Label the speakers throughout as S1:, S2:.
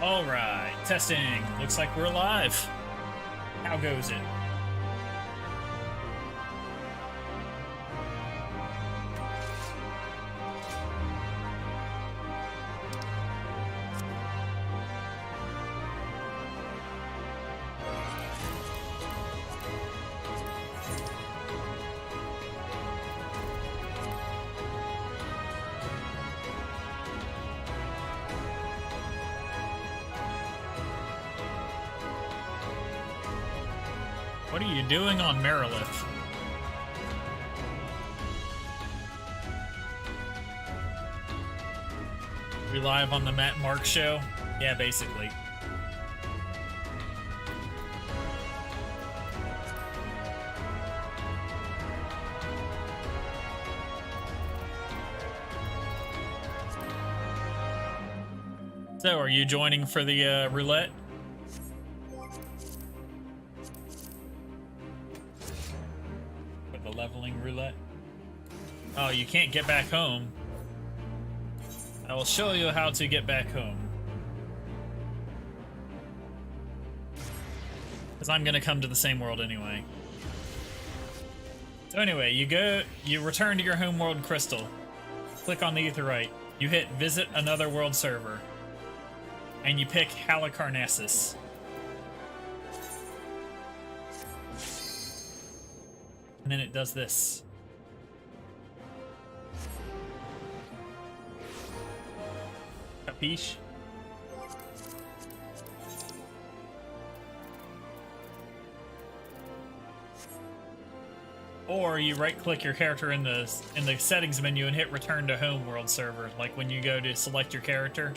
S1: Alright, testing. Looks like we're live. How goes it? What are you doing on Merilith? We live on the Matt Mark show? Yeah, basically. So, are you joining for the roulette? Leveling roulette. Oh, you can't get back home. I will show you how to get back home. Because I'm gonna come to the same world anyway. So anyway, you return to your home world crystal. Click on the Aetheryte. You hit visit another world server. And you pick Halicarnassus. And then it does this. Capiche? Or you right-click your character in the settings menu and hit return to home world server, like when you go to select your character.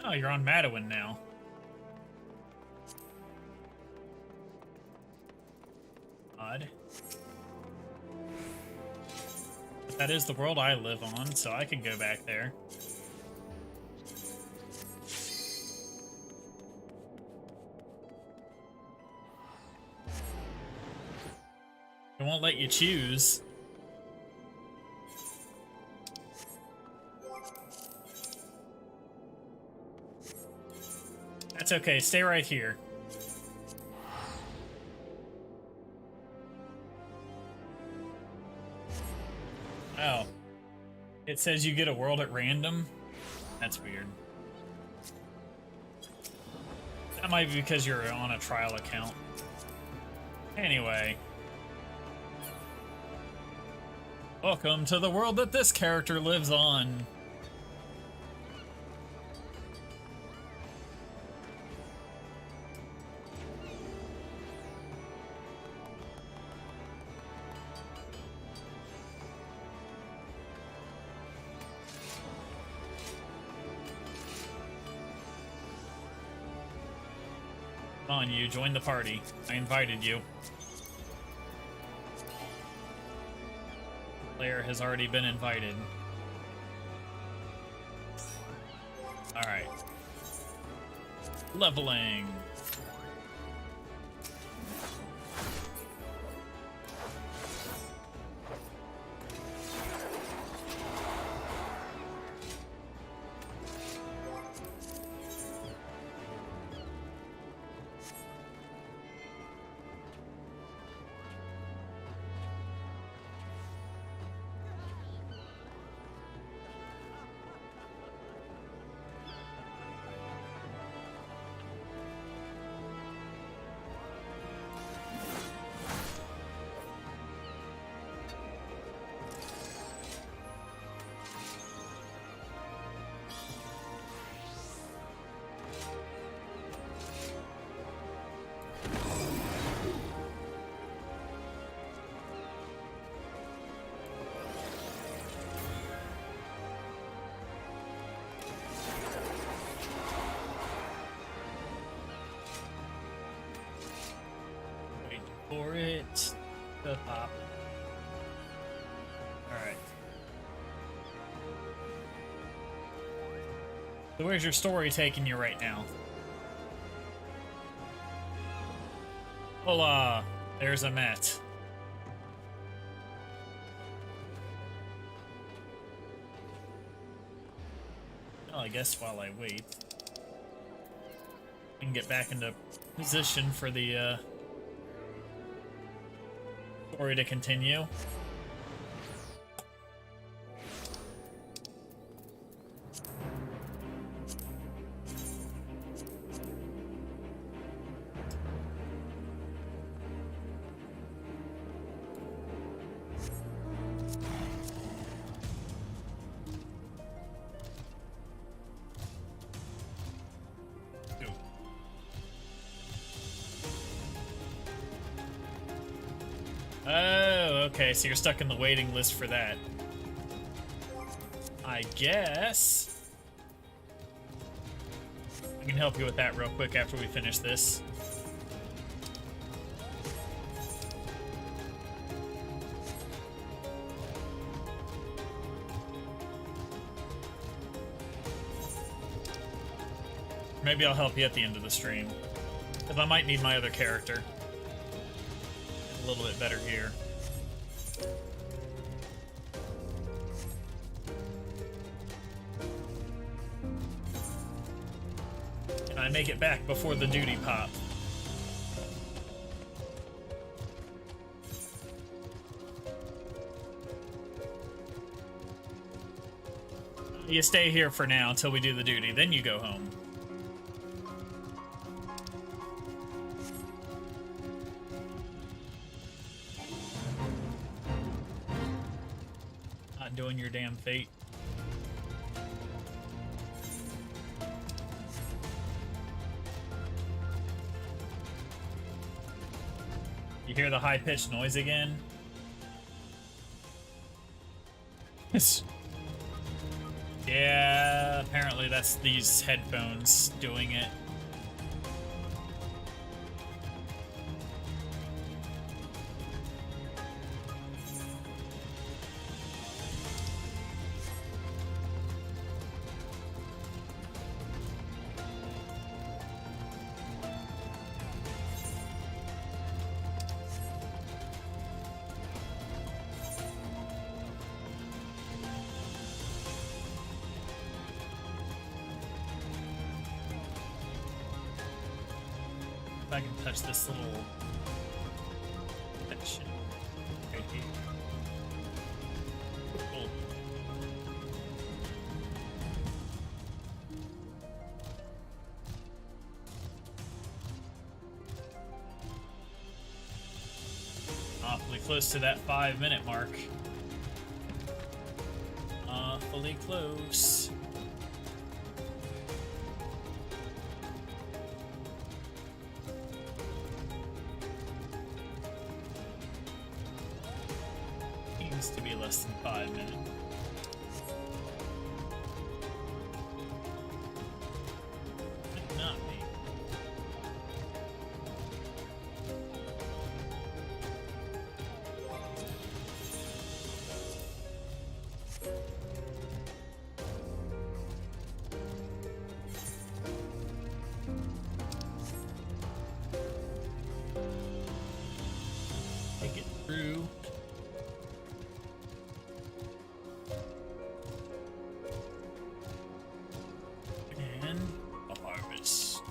S1: Oh, you're on Madawin now. Odd. But that is the world I live on, so I can go back there. It won't let you choose. That's okay, stay right here. Oh. It says you get a world at random? That's weird. That might be because you're on a trial account. Anyway. Welcome to the world that this character lives on. Come on, you join the party. I invited you. Player has already been invited. leveling. For it to pop. Alright. So where's your story taking you right now? Hola! There's a Met. Well, I guess while I wait, I can get back into position for the, story to continue. Oh, okay, so you're stuck in the waiting list for that. I guess I can help you with that real quick after we finish this. Maybe I'll help you at the end of the stream, because I might need my other character a little bit better here. Can I make it back before the duty pop? You stay here for now until we do the duty, then you go home. Not doing your damn fate. You hear the high-pitched noise again? Yeah, apparently that's these headphones doing it. If I can touch this little section right here. Cool. Awfully close to that 5-minute mark. Awfully close. To be less than 5 minutes. Could not be. through. And a harvest.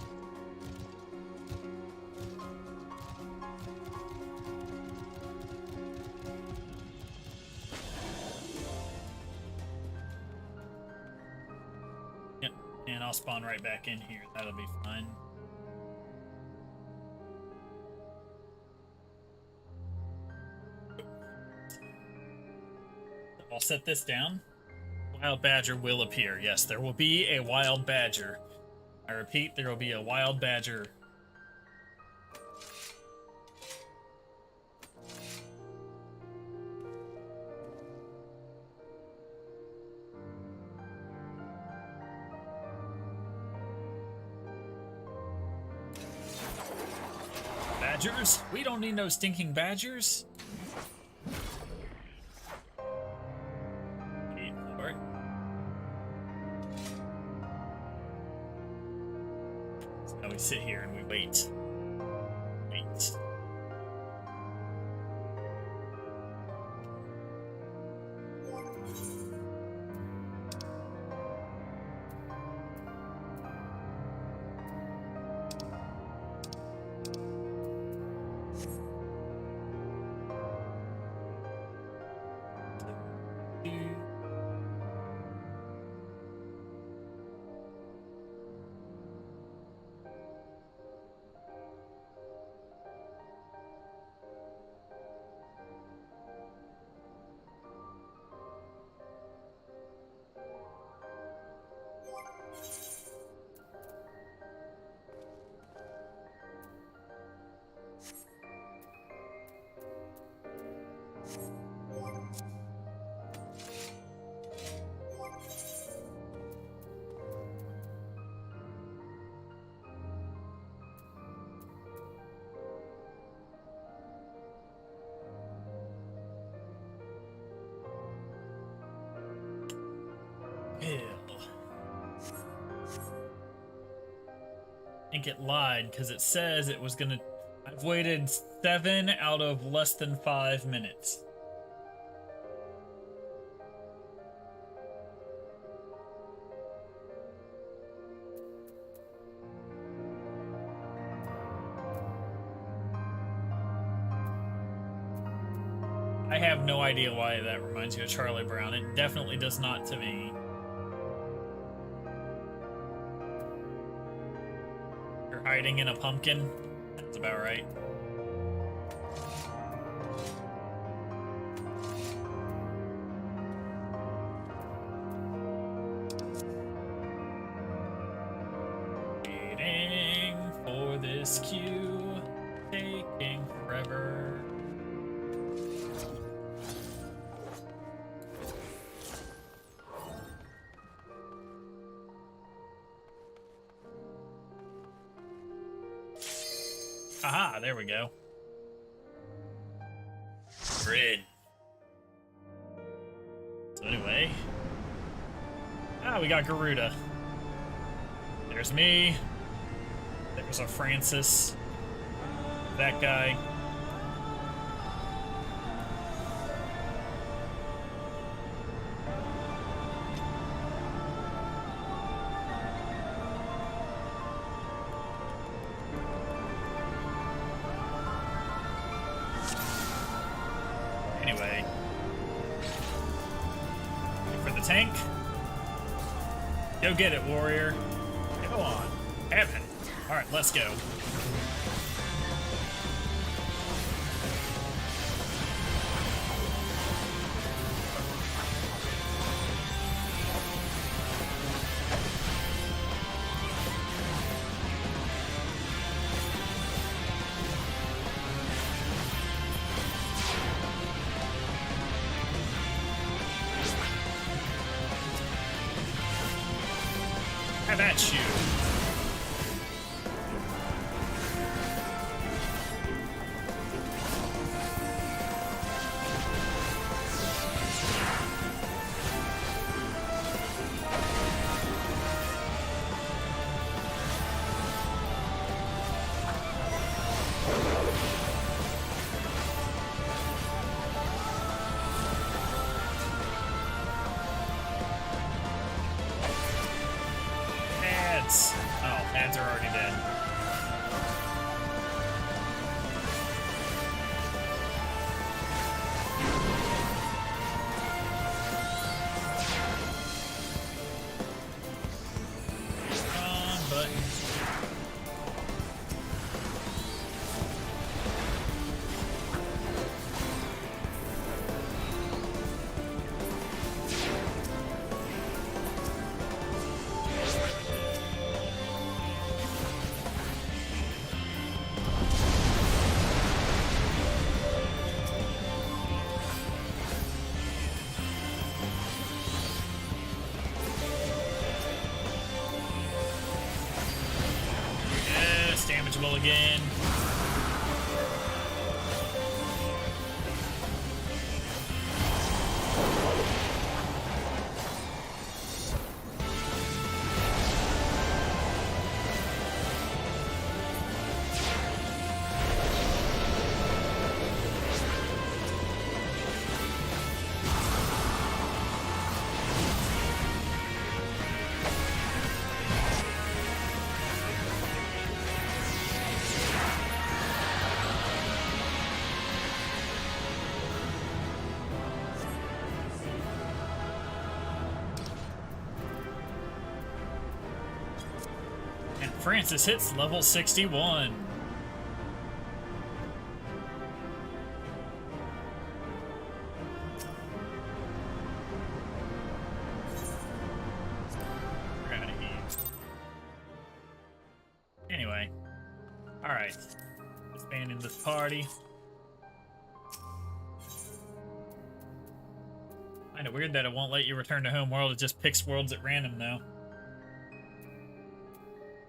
S1: Yep, and I'll spawn right back in here. That'll be fine. I'll set this down. Wild badger will appear. Yes, there will be a wild badger. I repeat, there will be a wild badger. Badgers? We don't need no stinking badgers. We sit here and we wait. Wait. I think it lied because it says it was gonna. I've waited 7 out of less than 5 minutes. I have no idea why that reminds you of Charlie Brown. It definitely does not to me. You're hiding in a pumpkin? That's about right. Waiting for this queue, taking forever. Aha, there we go. Grid. So anyway. We got Garuda. There's me. There's a Francis. That guy. Anyway. For the tank. Go get it, warrior. Go on. Heaven. Alright, let's go. Have at you. again. Francis hits level 61. We're out of here. Anyway. Alright. Disbanding this party. Kinda weird that it won't let you return to home world. It just picks worlds at random though.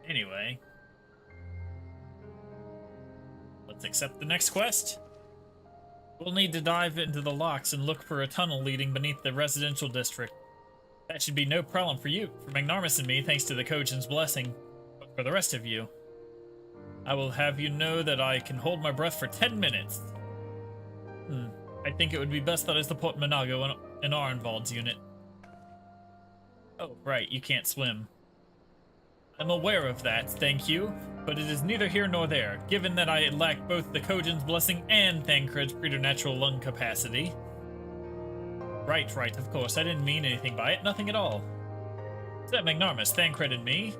S1: Anyway, let's accept the next quest. We'll need to dive into the locks and look for a tunnel leading beneath the residential district. That should be no problem for you, for Magnarmus and me, thanks to the Kojin's blessing. But for the rest of you, I will have you know that I can hold my breath for 10 minutes. I think it would be best that I support Minago in Arnvald's unit. Oh, right, you can't swim. I'm aware of that, thank you, but it is neither here nor there, given that I lack both the Kojin's blessing and Thancred's preternatural lung capacity. Right, of course, I didn't mean anything by it, nothing at all. Set Magnarmus, Thancred, and me.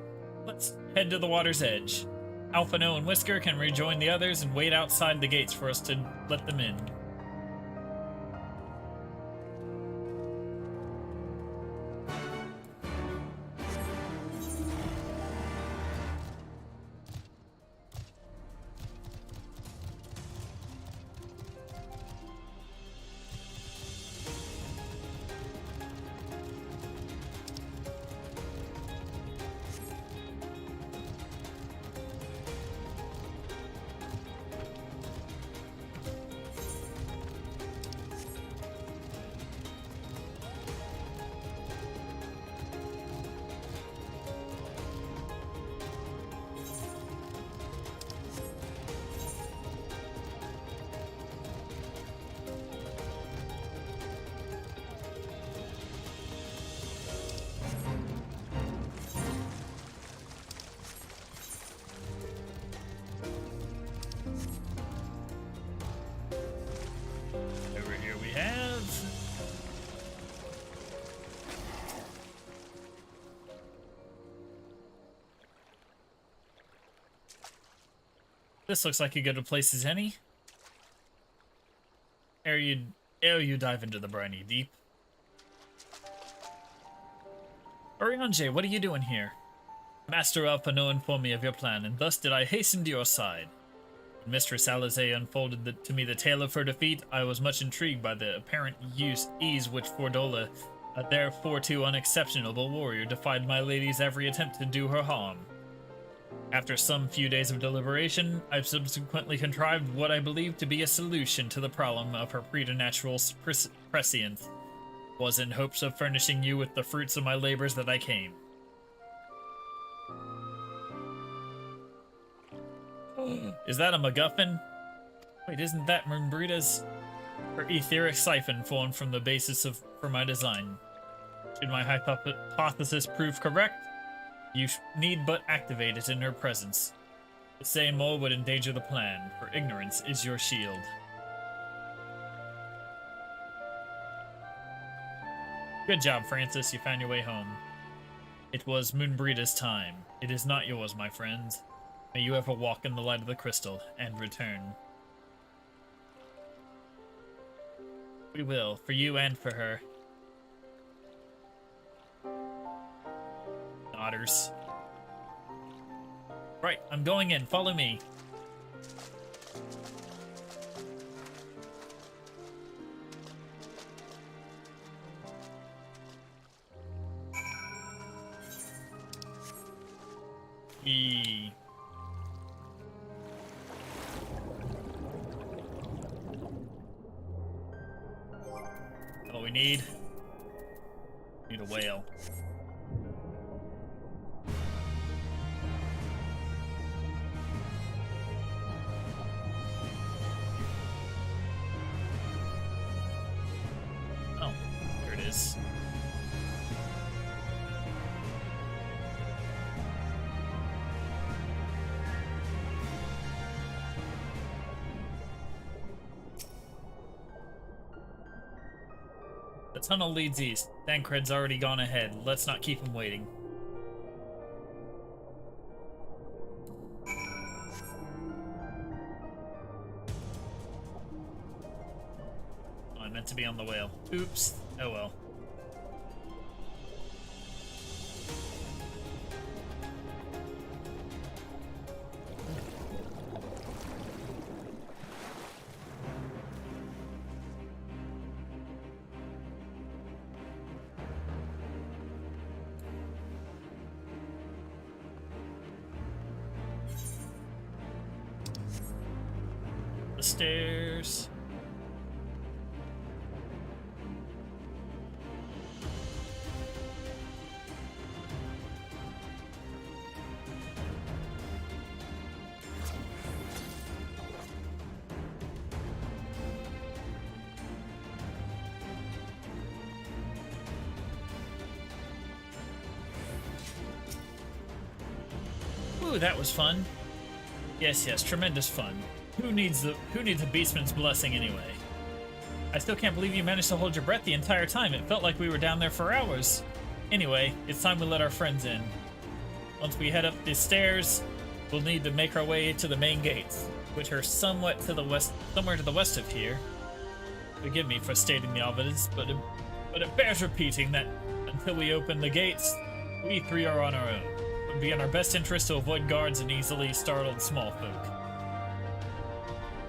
S1: Let's head to the water's edge. Alphino and Whisker can rejoin the others and wait outside the gates for us to let them in. This looks like as good a place as any. Ere you dive into the briny deep. Oriange, what are you doing here? Master Alphino informed me of your plan, and thus did I hasten to your side. When Mistress Alizé unfolded to me the tale of her defeat, I was much intrigued by the apparent ease which Fordola, a therefore too unexceptionable warrior, defied my lady's every attempt to do her harm. After some few days of deliberation, I've subsequently contrived what I believe to be a solution to the problem of her preternatural prescience. Was in hopes of furnishing you with the fruits of my labors that I came. Is that a MacGuffin? Wait, isn't that Moonbrida's? Her etheric siphon formed from the basis for my design. Should my hypothesis prove correct, you need but activate it in her presence. To say more would endanger the plan, for ignorance is your shield. Good job, Francis. You found your way home. It was Moonbrida's time. It is not yours, my friends. May you ever walk in the light of the crystal and return. We will, for you and for her. Otters. Right, I'm going in. Follow me. we need? Need a whale. Oh, there it is. The tunnel leads east. Thancred's already gone ahead. Let's not keep him waiting. Oh, I meant to be on the whale. Oops. Oh well. The stairs. Ooh, that was fun. Yes, tremendous fun. Who needs a beastman's blessing anyway? I still can't believe you managed to hold your breath the entire time. It felt like we were down there for hours. Anyway, it's time we let our friends in. Once we head up the stairs, we'll need to make our way to the main gates, which are somewhere to the west of here. Forgive me for stating the obvious, but it bears repeating that until we open the gates, we three are on our own. It would be in our best interest to avoid guards and easily startled small folk.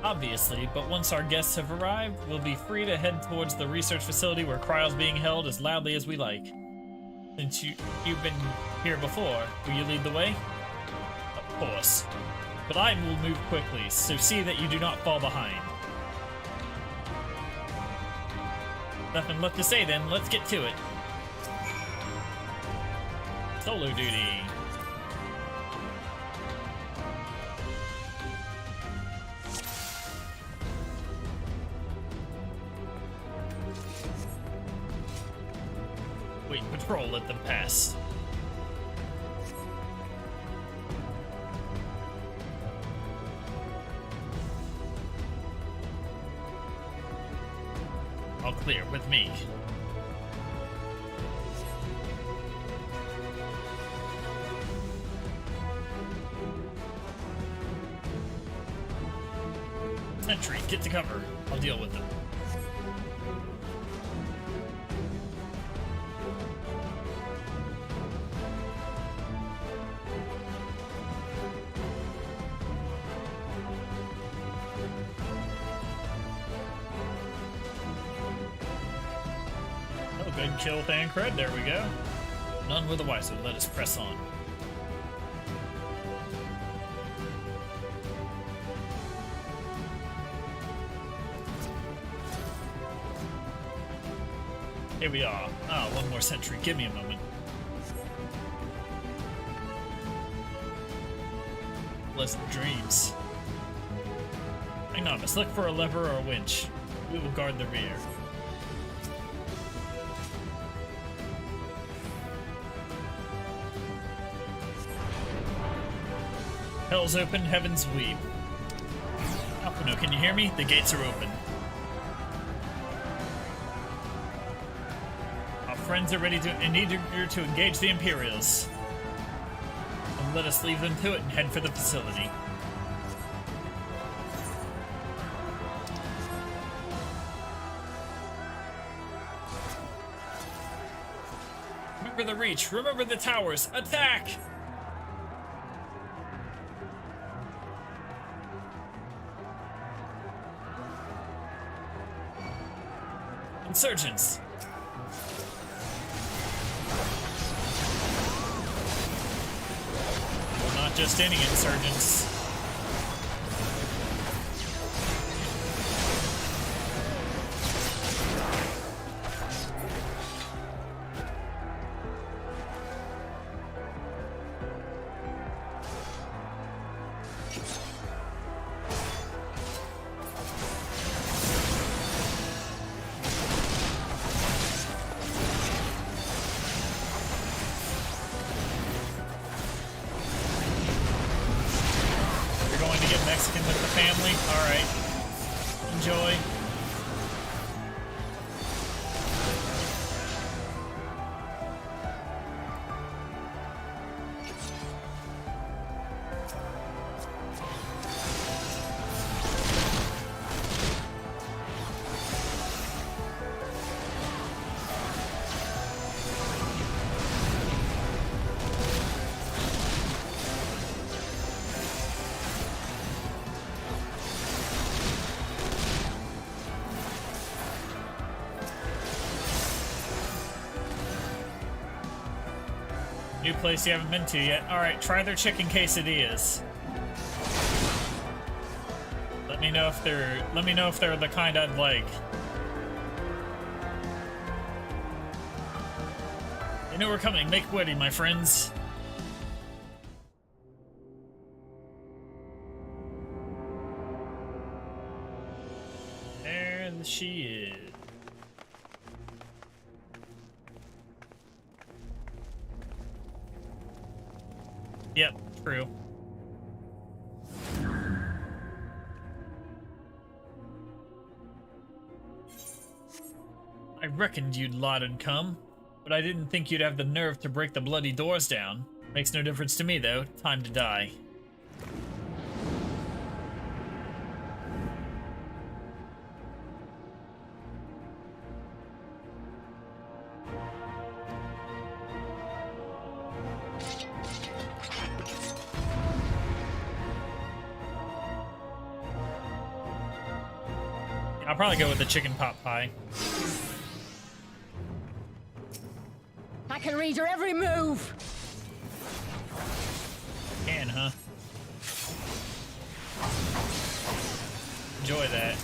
S1: Obviously, but once our guests have arrived, we'll be free to head towards the research facility where Cryol's being held as loudly as we like. Since you've been here before, will you lead the way? Of course. But I will move quickly, so see that you do not fall behind. Nothing left to say then, let's get to it. Solo duty. Wait, patrol, let them pass. All clear, with me. Sentry, get to cover. I'll deal with them. Good kill, Thancred. There we go. None were the wiser. Let us press on. Here we are. Ah, one more sentry. Give me a moment. Pleasant dreams. Magnanimous, look for a lever or a winch. We will guard the rear. Hell's open, heavens weep. Alphino, can you hear me? The gates are open. Our friends are ready and eager to engage the Imperials. And let us leave them to it and head for the facility. Remember the reach, remember the towers, attack! Insurgents! Well, not just any insurgents. going to get Mexican with the family? Alright. Enjoy. New place you haven't been to yet. Alright, try their chicken quesadillas. Let me know if they're the kind I'd like. They know we're coming. Make ready, my friends. There she is. Yep, true. I reckoned you'd lot and come, but I didn't think you'd have the nerve to break the bloody doors down. Makes no difference to me, though. Time to die. I'll probably go with the chicken pot pie.
S2: I can read your every move.
S1: Can, huh? Enjoy that.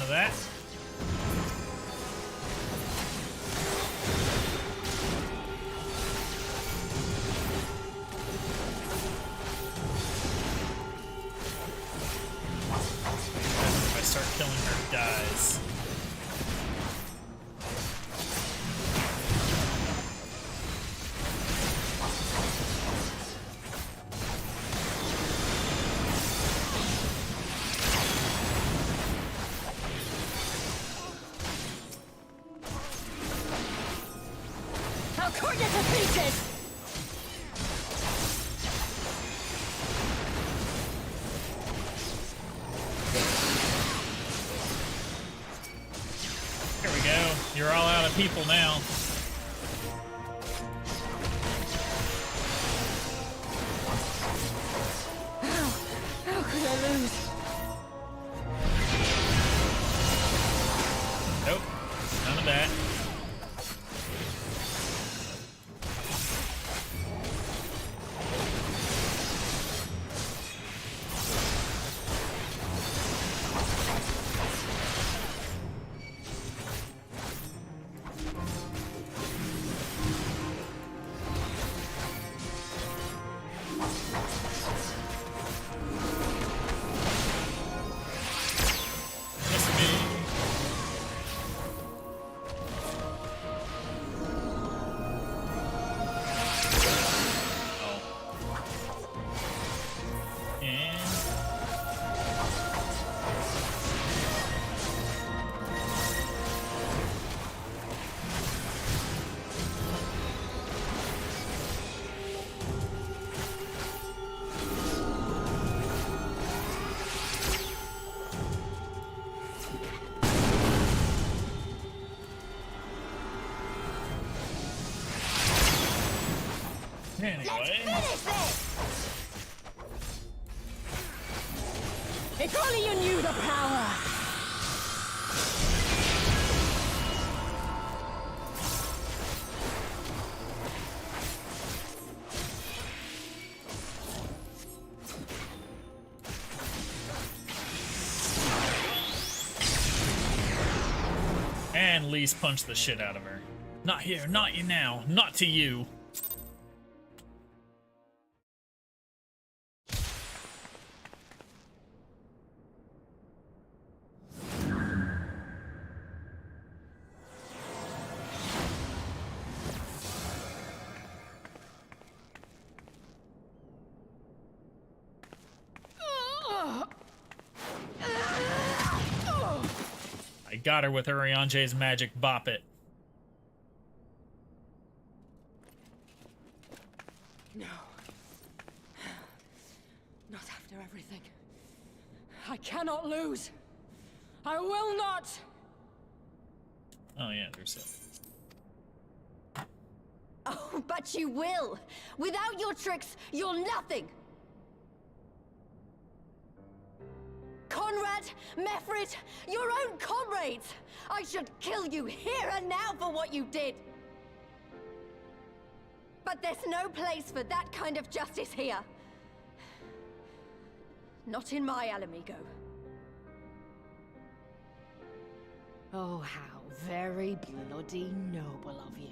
S1: That. If I start killing her, dies. You're all out of people now.
S2: How could I lose?
S1: Nope. None of that. Anyway.
S2: If only you knew the power.
S1: and Lise punch the shit out of her. Not here, not you now, not to you. I got her with Urianger's magic. Bop it.
S2: No. Not after everything. I cannot lose. I will not.
S1: Oh yeah, there's it.
S2: Oh, but you will. Without your tricks, you're nothing. Conrad, Mefrid, your own comrades! I should kill you here and now for what you did! But there's no place for that kind of justice here. Not in my Alamigo.
S3: Oh, how very bloody noble of you.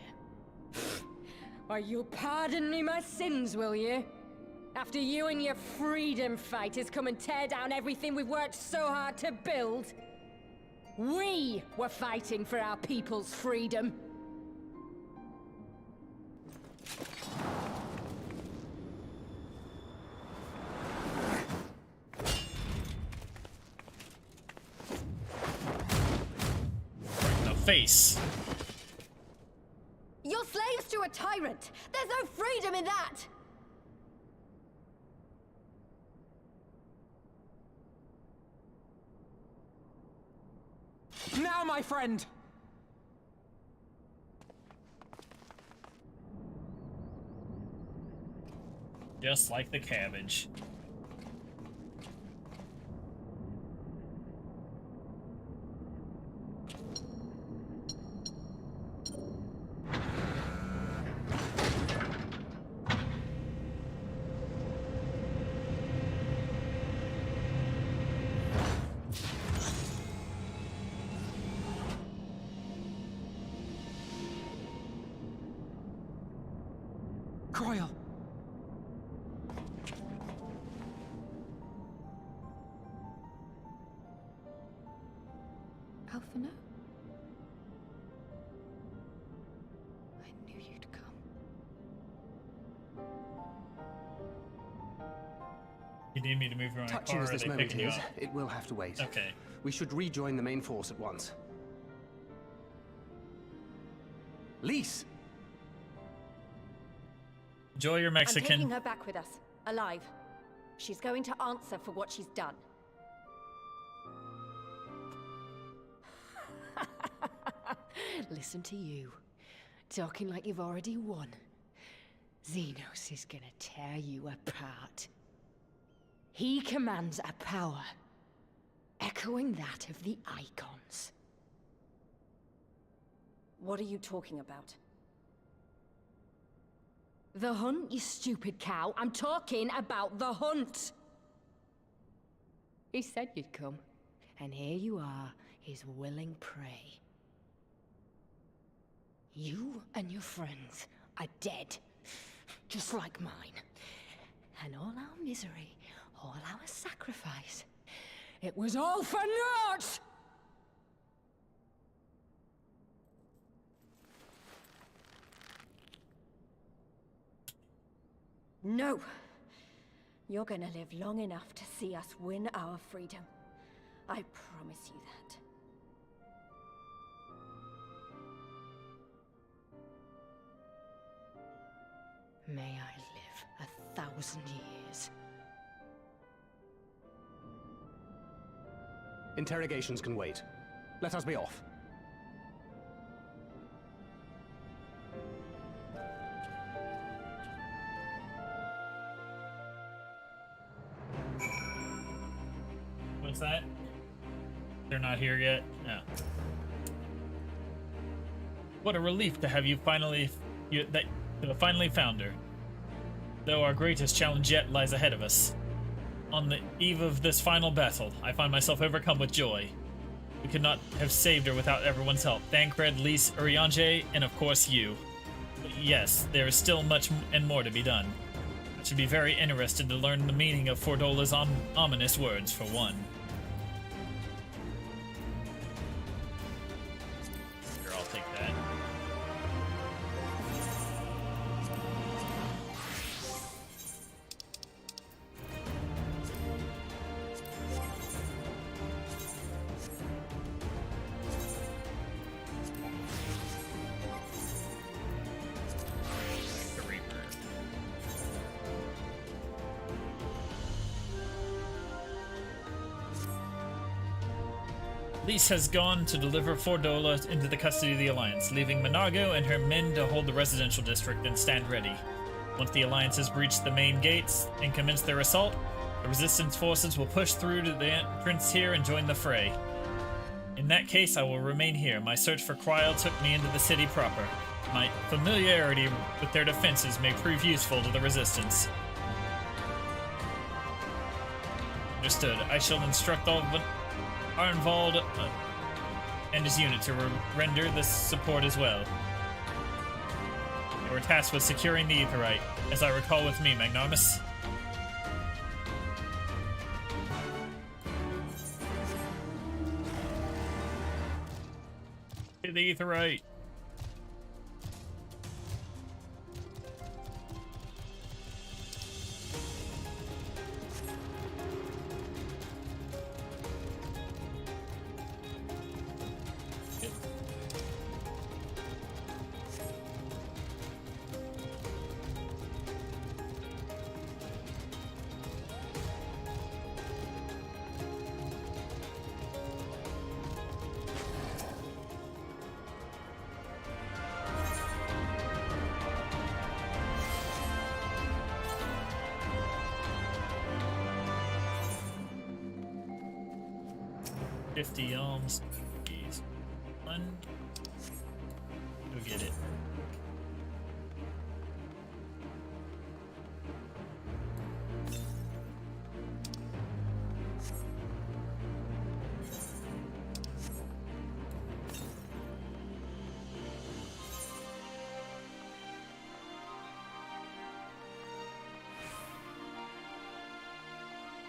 S2: Why, you'll pardon me my sins, will you? After you and your freedom fighters come and tear down everything we've worked so hard to build? We were fighting for our people's freedom.
S1: The face.
S2: You're slaves to a tyrant. There's no freedom in that.
S4: Now, my friend!
S1: Just like the cabbage.
S4: Croyle!
S3: Alphino? I knew you'd come.
S1: You need me to move around my
S5: Touching
S1: car,
S5: as
S1: or are
S5: this
S1: they
S5: moment
S1: picking you
S5: is,
S1: up?
S5: it will have to wait.
S1: Okay.
S5: We should rejoin the main force at once. Lise!
S1: Enjoy your
S2: I'm
S1: Mexican.
S2: taking her back with us, alive. She's going to answer for what she's done.
S3: Listen to you, talking like you've already won. Xenos is gonna tear you apart. He commands a power, echoing that of the Icons.
S2: What are you talking about?
S3: The hunt, you stupid cow. I'm talking about the hunt. He said you'd come, and here you are, his willing prey. You and your friends are dead, just like mine. And all our misery, all our sacrifice, it was all for naught!
S2: No! You're gonna live long enough to see us win our freedom. I promise you that.
S3: May I live 1,000 years.
S5: Interrogations can wait. Let us be off.
S1: What's that? They're not here yet? No. What a relief to have you finally found her. Though our greatest challenge yet lies ahead of us. On the eve of this final battle, I find myself overcome with joy. We could not have saved her without everyone's help. Thancred, Lys, Urianger, and of course you. But yes, there is still much and more to be done. I should be very interested to learn the meaning of Fordola's ominous words, for one. Sure, I'll take that. Lys has gone to deliver Fordola into the custody of the Alliance, leaving Minago and her men to hold the residential district and stand ready. Once the Alliance has breached the main gates and commenced their assault, the Resistance forces will push through to the entrance here and join the fray. In that case, I will remain here. My search for Kryl took me into the city proper. My familiarity with their defenses may prove useful to the Resistance. Understood. I shall instruct all of Arnvald and his unit to render this support as well. They were tasked with securing the Aetheryte, as I recall with me, Magnarmus. Get the Aetheryte. $50 alms. Jeez. One. Go get it.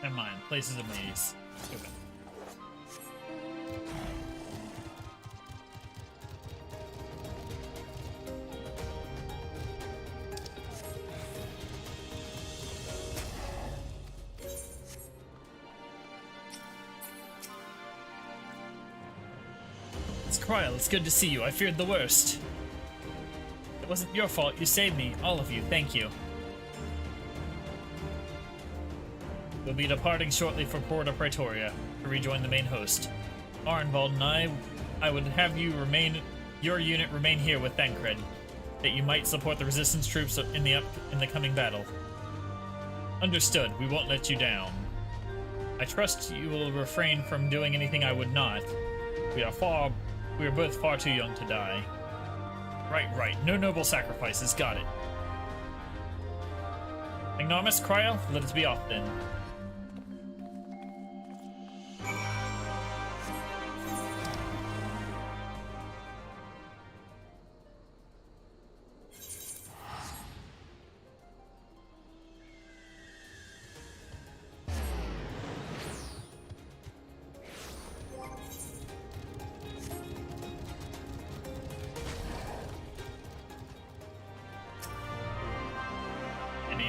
S1: Never mind. Place is a maze. Go back. Kryl, it's good to see you. I feared the worst. It wasn't your fault. You saved me. All of you. Thank you. We'll be departing shortly for Porta Praetoria to rejoin the main host. Arnvald and I would have your unit remain here with Thancred, that you might support the Resistance troops in the coming battle. Understood. We won't let you down. I trust you will refrain from doing anything I would not. We are both far too young to die. Right. No noble sacrifices. Got it. Magnarmus, Kryl, let us be off then.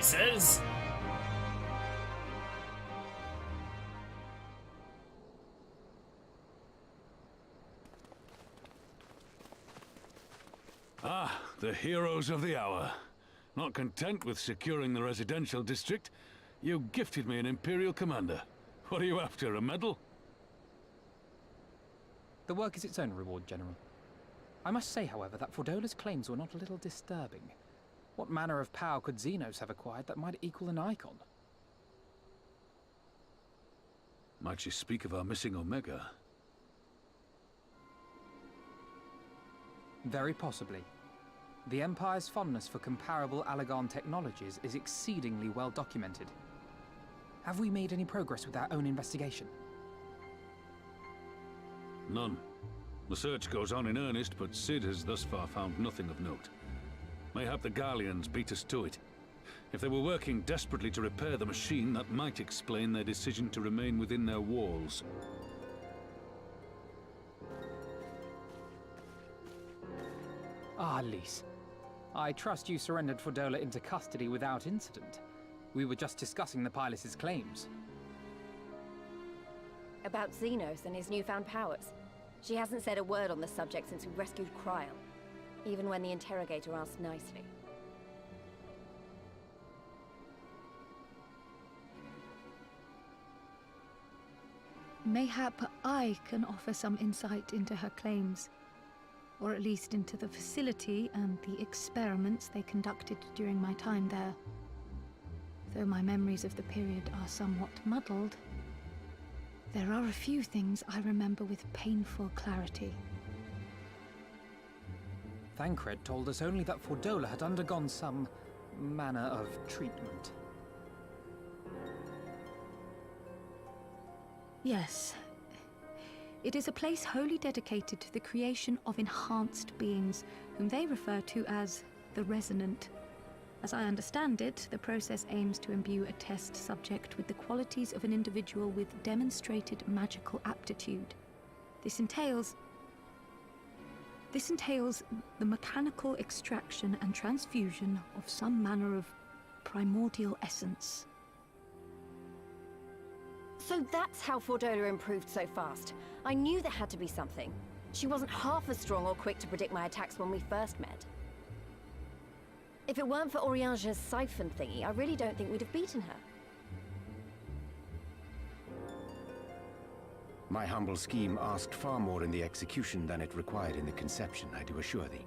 S1: Says
S6: the heroes of the hour. Not content with securing the residential district, you gifted me an Imperial commander. What are you after, a medal?
S4: The work is its own reward, General. I must say, however, that Fordola's claims were not a little disturbing. What manner of power could Xenos have acquired that might equal an icon?
S6: Might you speak of our missing Omega?
S4: Very possibly. The Empire's fondness for comparable Allagan technologies is exceedingly well documented. Have we made any progress with our own investigation?
S6: None. The search goes on in earnest, but Cid has thus far found nothing of note. Mayhap the Galleons beat us to it. If they were working desperately to repair the machine, that might explain their decision to remain within their walls.
S4: Ah, Lys. I trust you surrendered Fordola into custody without incident. We were just discussing the pilot's claims.
S7: About Xenos and his newfound powers. She hasn't said a word on the subject since we rescued Kryl, even when the interrogator asked nicely.
S8: Mayhap I can offer some insight into her claims, or at least into the facility and the experiments they conducted during my time there. Though my memories of the period are somewhat muddled, there are a few things I remember with painful clarity.
S4: Thancred told us only that Fordola had undergone some manner of treatment.
S8: Yes. It is a place wholly dedicated to the creation of enhanced beings, whom they refer to as the Resonant. As I understand it, the process aims to imbue a test subject with the qualities of an individual with demonstrated magical aptitude. This entails the mechanical extraction and transfusion of some manner of primordial essence.
S7: So that's how Fordola improved so fast. I knew there had to be something. She wasn't half as strong or quick to predict my attacks when we first met. If it weren't for Oriange's siphon thingy, I really don't think we'd have beaten her.
S9: My humble scheme asked far more in the execution than it required in the conception, I do assure thee.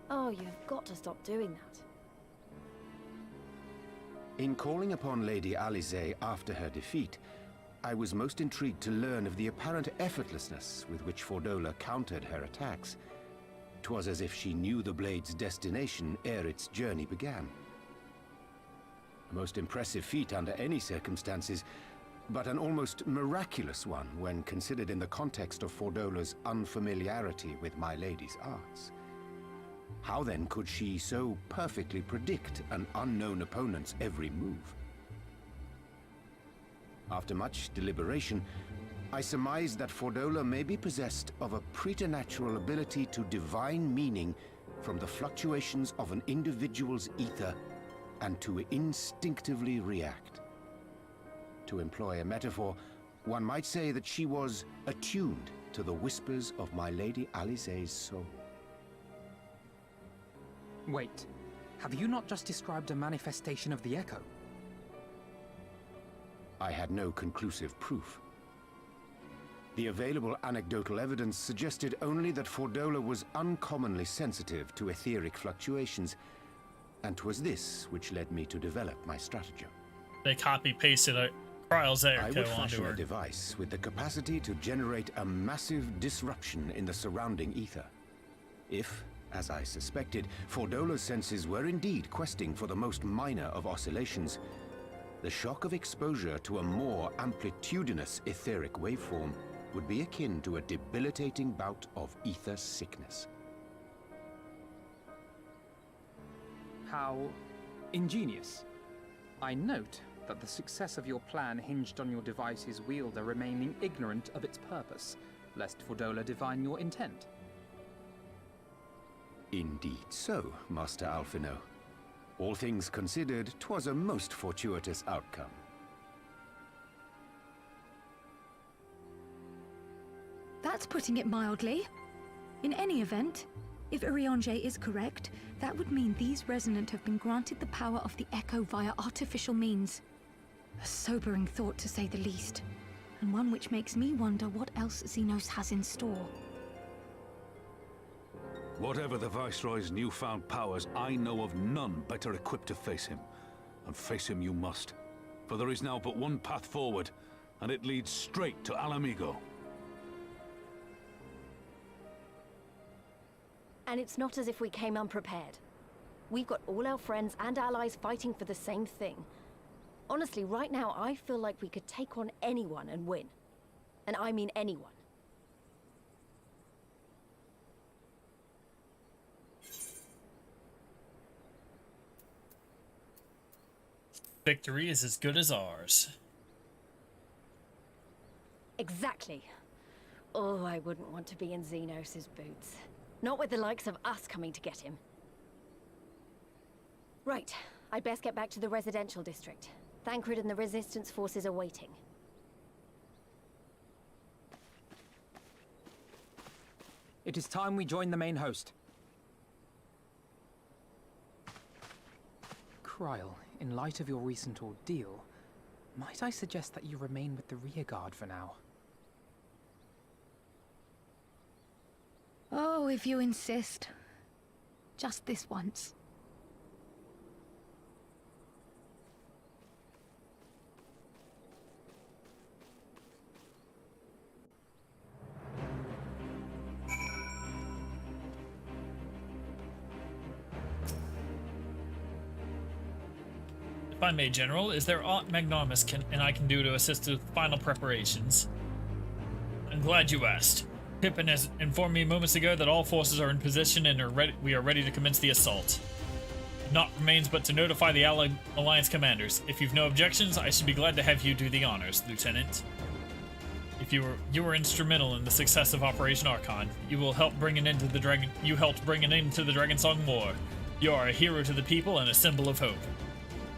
S7: Oh, you've got to stop doing that.
S9: In calling upon Lady Alisaie after her defeat, I was most intrigued to learn of the apparent effortlessness with which Fordola countered her attacks. 'Twas as if she knew the blade's destination ere its journey began. A most impressive feat under any circumstances, but an almost miraculous one when considered in the context of Fordola's unfamiliarity with my lady's arts. How then could she so perfectly predict an unknown opponent's every move? After much deliberation, I surmised that Fordola may be possessed of a preternatural ability to divine meaning from the fluctuations of an individual's ether and to instinctively react. To employ a metaphor, one might say that she was attuned to the whispers of my Lady Alisaie's soul.
S4: Wait, have you not just described a manifestation of the Echo?
S9: I had no conclusive proof. The available anecdotal evidence suggested only that Fordola was uncommonly sensitive to etheric fluctuations, and 'twas this which led me to develop my stratagem.
S1: They copy-pasted Kryl's
S9: I would
S1: echo onto
S9: fashion a
S1: her.
S9: device with the capacity to generate a massive disruption in the surrounding ether. If, as I suspected, Fordola's senses were indeed questing for the most minor of oscillations, the shock of exposure to a more amplitudinous etheric waveform would be akin to a debilitating bout of ether sickness.
S4: How ingenious. I note that the success of your plan hinged on your device's wielder remaining ignorant of its purpose, lest Fordola divine your intent.
S9: Indeed so, Master Alphino. All things considered, 'twas a most fortuitous outcome.
S8: That's putting it mildly. In any event, if Oriange is correct, that would mean these Resonant have been granted the power of the Echo via artificial means. A sobering thought, to say the least, and one which makes me wonder what else Xenos has in store.
S6: Whatever the Viceroy's newfound powers, I know of none better equipped to face him. And face him you must. For there is now but one path forward, and it leads straight to Alamigo.
S7: And it's not as if we came unprepared. We've got all our friends and allies fighting for the same thing. Honestly, right now, I feel like we could take on anyone and win. And I mean anyone.
S1: Victory is as good as ours.
S7: Exactly. Oh, I wouldn't want to be in Xenos' boots. Not with the likes of us coming to get him. Right. I'd best get back to the residential district. Thancred and the Resistance forces are waiting.
S4: It is time we join the main host. Kryl, in light of your recent ordeal, might I suggest that you remain with the rearguard for now?
S8: Oh, if you insist. Just this once.
S1: If I may, General, is there aught Magnanimous and I can do to assist with final preparations? I'm glad you asked. Pippin has informed me moments ago that all forces are in position and we are ready to commence the assault. Naught remains but to notify the Allied Alliance commanders. If you've no objections, I should be glad to have you do the honors, Lieutenant. If you were instrumental in the success of Operation Archon, you helped bring an end to the Dragonsong War. You are a hero to the people and a symbol of hope.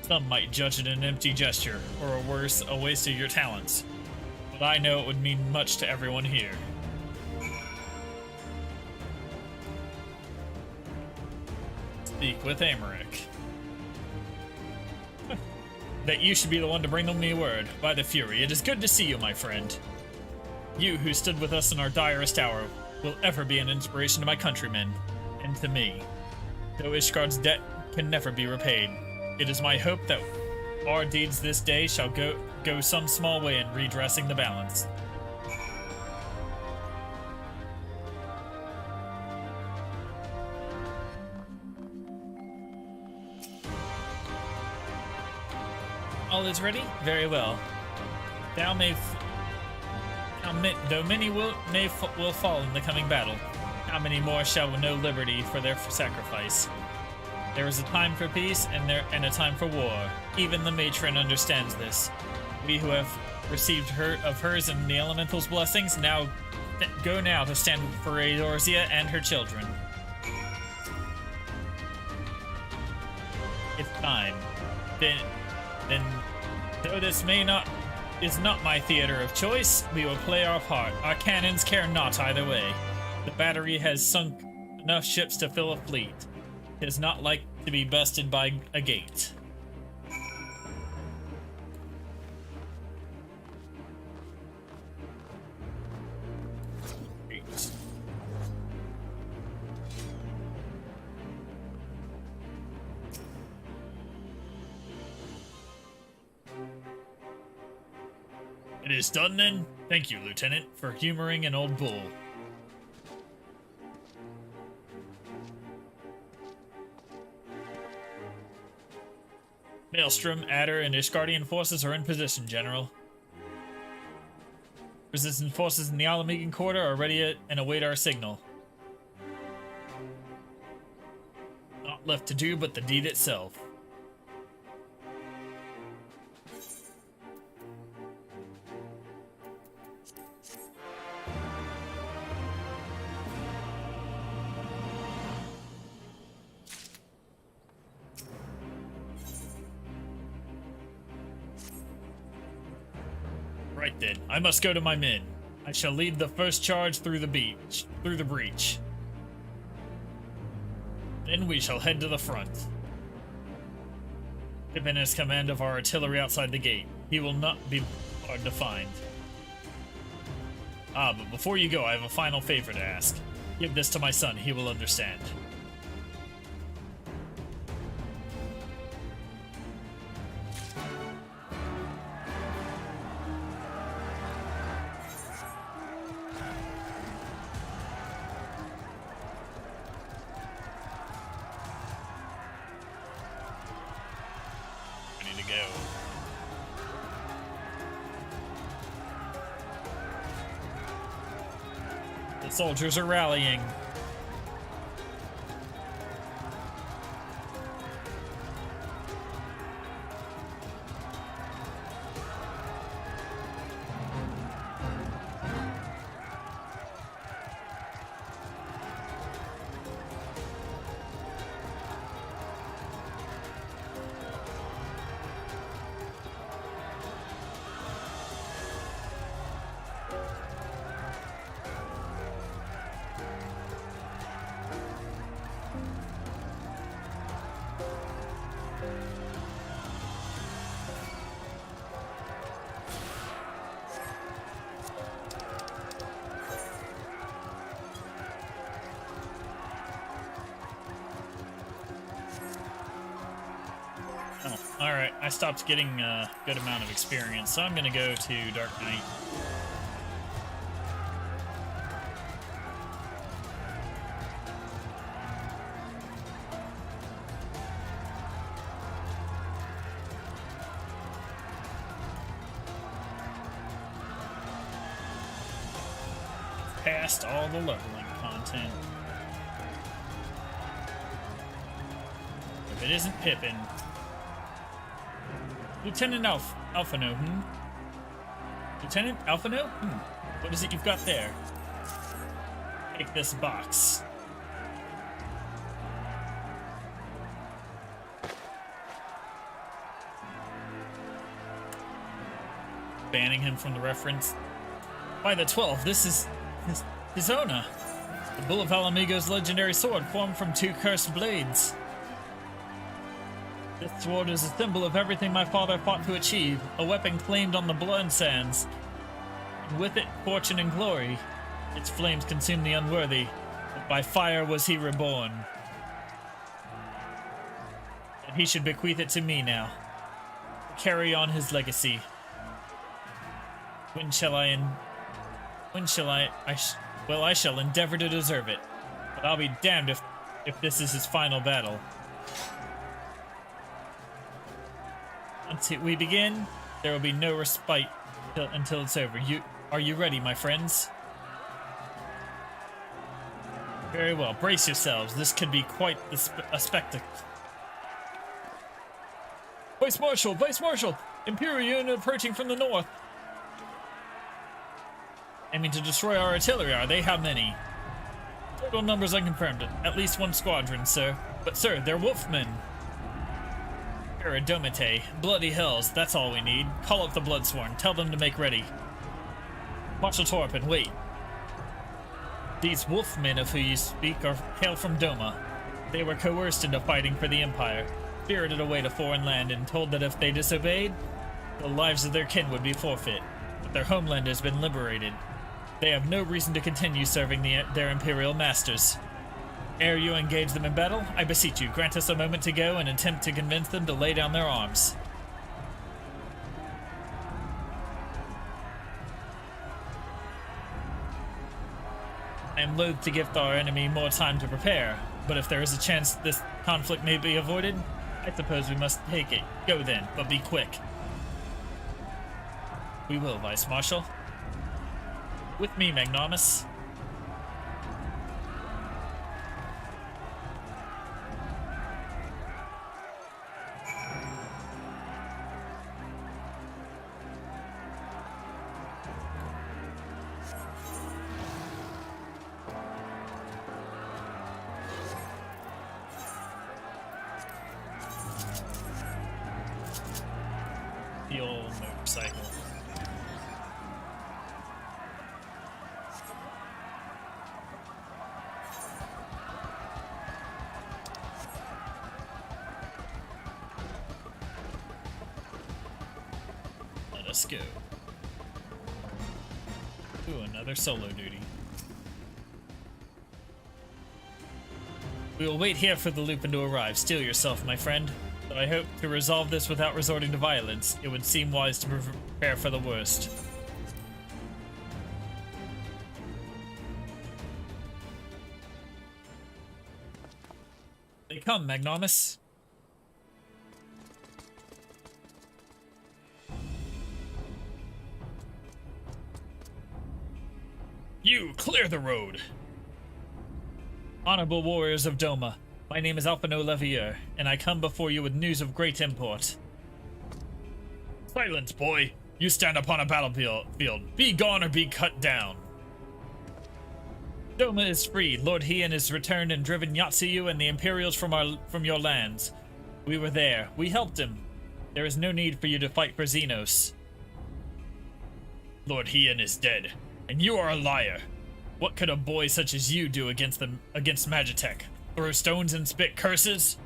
S1: Some might judge it an empty gesture, or worse, a waste of your talents. But I know it would mean much to everyone here. Speak with Amaric. That you should be the one to bring them me word. By the Fury, it is good to see you, my friend. You who stood with us in our direst hour will ever be an inspiration to my countrymen, and to me. Though Ishgard's debt can never be repaid, it is my hope that our deeds this day shall go some small way in redressing the balance. All is ready? Very well. Though many will fall in the coming battle, how many more shall know liberty for their sacrifice? There is a time for peace and a time for war. Even the matron understands this. We who have received hers and the elemental's blessings go now to stand for Eorzea and her children. It's time. Then though this is not my theater of choice, we will play our part. Our cannons care not either way. The battery has sunk enough ships to fill a fleet. It is not like to be bested by a gate. It is done then? Thank you, Lieutenant, for humoring an old bull. Maelstrom, Adder, and Ishgardian forces are in position, General. Resistance forces in the Alamegan Quarter are ready and await our signal. Not left to do but the deed itself. Right then, I must go to my men. I shall lead the first charge through the breach. Then we shall head to the front. Pippin has command of our artillery outside the gate. He will not be hard to find. But before you go, I have a final favor to ask. Give this to my son, he will understand. The soldiers are rallying. Oh, alright. I stopped getting a good amount of experience, so I'm gonna go to Dark Knight. Past all the leveling content. If it isn't Pippin. Lieutenant Alphano, Lieutenant Alphano? What is it you've got there? Take this box. Banning him from the reference. By the 12, this is Hizona. The Bull of Alamigo's legendary sword formed from 2 cursed blades. This sword is a symbol of everything my father fought to achieve, a weapon claimed on the blood sands. And with it, fortune and glory. Its flames consume the unworthy, but by fire was he reborn. And he should bequeath it to me now. Carry on his legacy. When shall I shall endeavor to deserve it. But I'll be damned if this is his final battle. Until we begin, there will be no respite until it's over. Are you ready, my friends? Very well. Brace yourselves. This could be quite a spectacle. Vice Marshal! Vice Marshal! Imperial unit approaching from the north. Aiming to destroy our artillery, are they? How many? Total numbers unconfirmed. At least 1 squadron, sir. But, sir, they're wolfmen. Domite. Bloody hells, that's all we need. Call up the Bloodsworn. Tell them to make ready. Marshal Torpin, wait. These wolfmen of who you speak hail from Doma. They were coerced into fighting for the Empire, spirited away to foreign land, and told that if they disobeyed, the lives of their kin would be forfeit. But their homeland has been liberated. They have no reason to continue serving their Imperial masters. Ere you engage them in battle, I beseech you, grant us a moment to go and attempt to convince them to lay down their arms. I am loath to give our enemy more time to prepare, but if there is a chance this conflict may be avoided, I suppose we must take it. Go then, but be quick. We will, Vice Marshal. With me, Magnanimous. The old motorcycle. Let us go. Ooh, another solo duty. We will wait here for the Lupin to arrive. Steel yourself, my friend. But I hope to resolve this without resorting to violence. It would seem wise to prepare for the worst. They come, Magnanimous. You, clear the road! Honorable warriors of Doma, my name is Alphino Levier, and I come before you with news of great import. Silence, boy! You stand upon a battlefield. Be gone or be cut down. Doma is free. Lord Heian is returned and driven Yatsuyu and the Imperials from your lands. We were there. We helped him. There is no need for you to fight for Xenos. Lord Heian is dead, and you are a liar. What could a boy such as you do against Magitech? Throw stones and spit curses?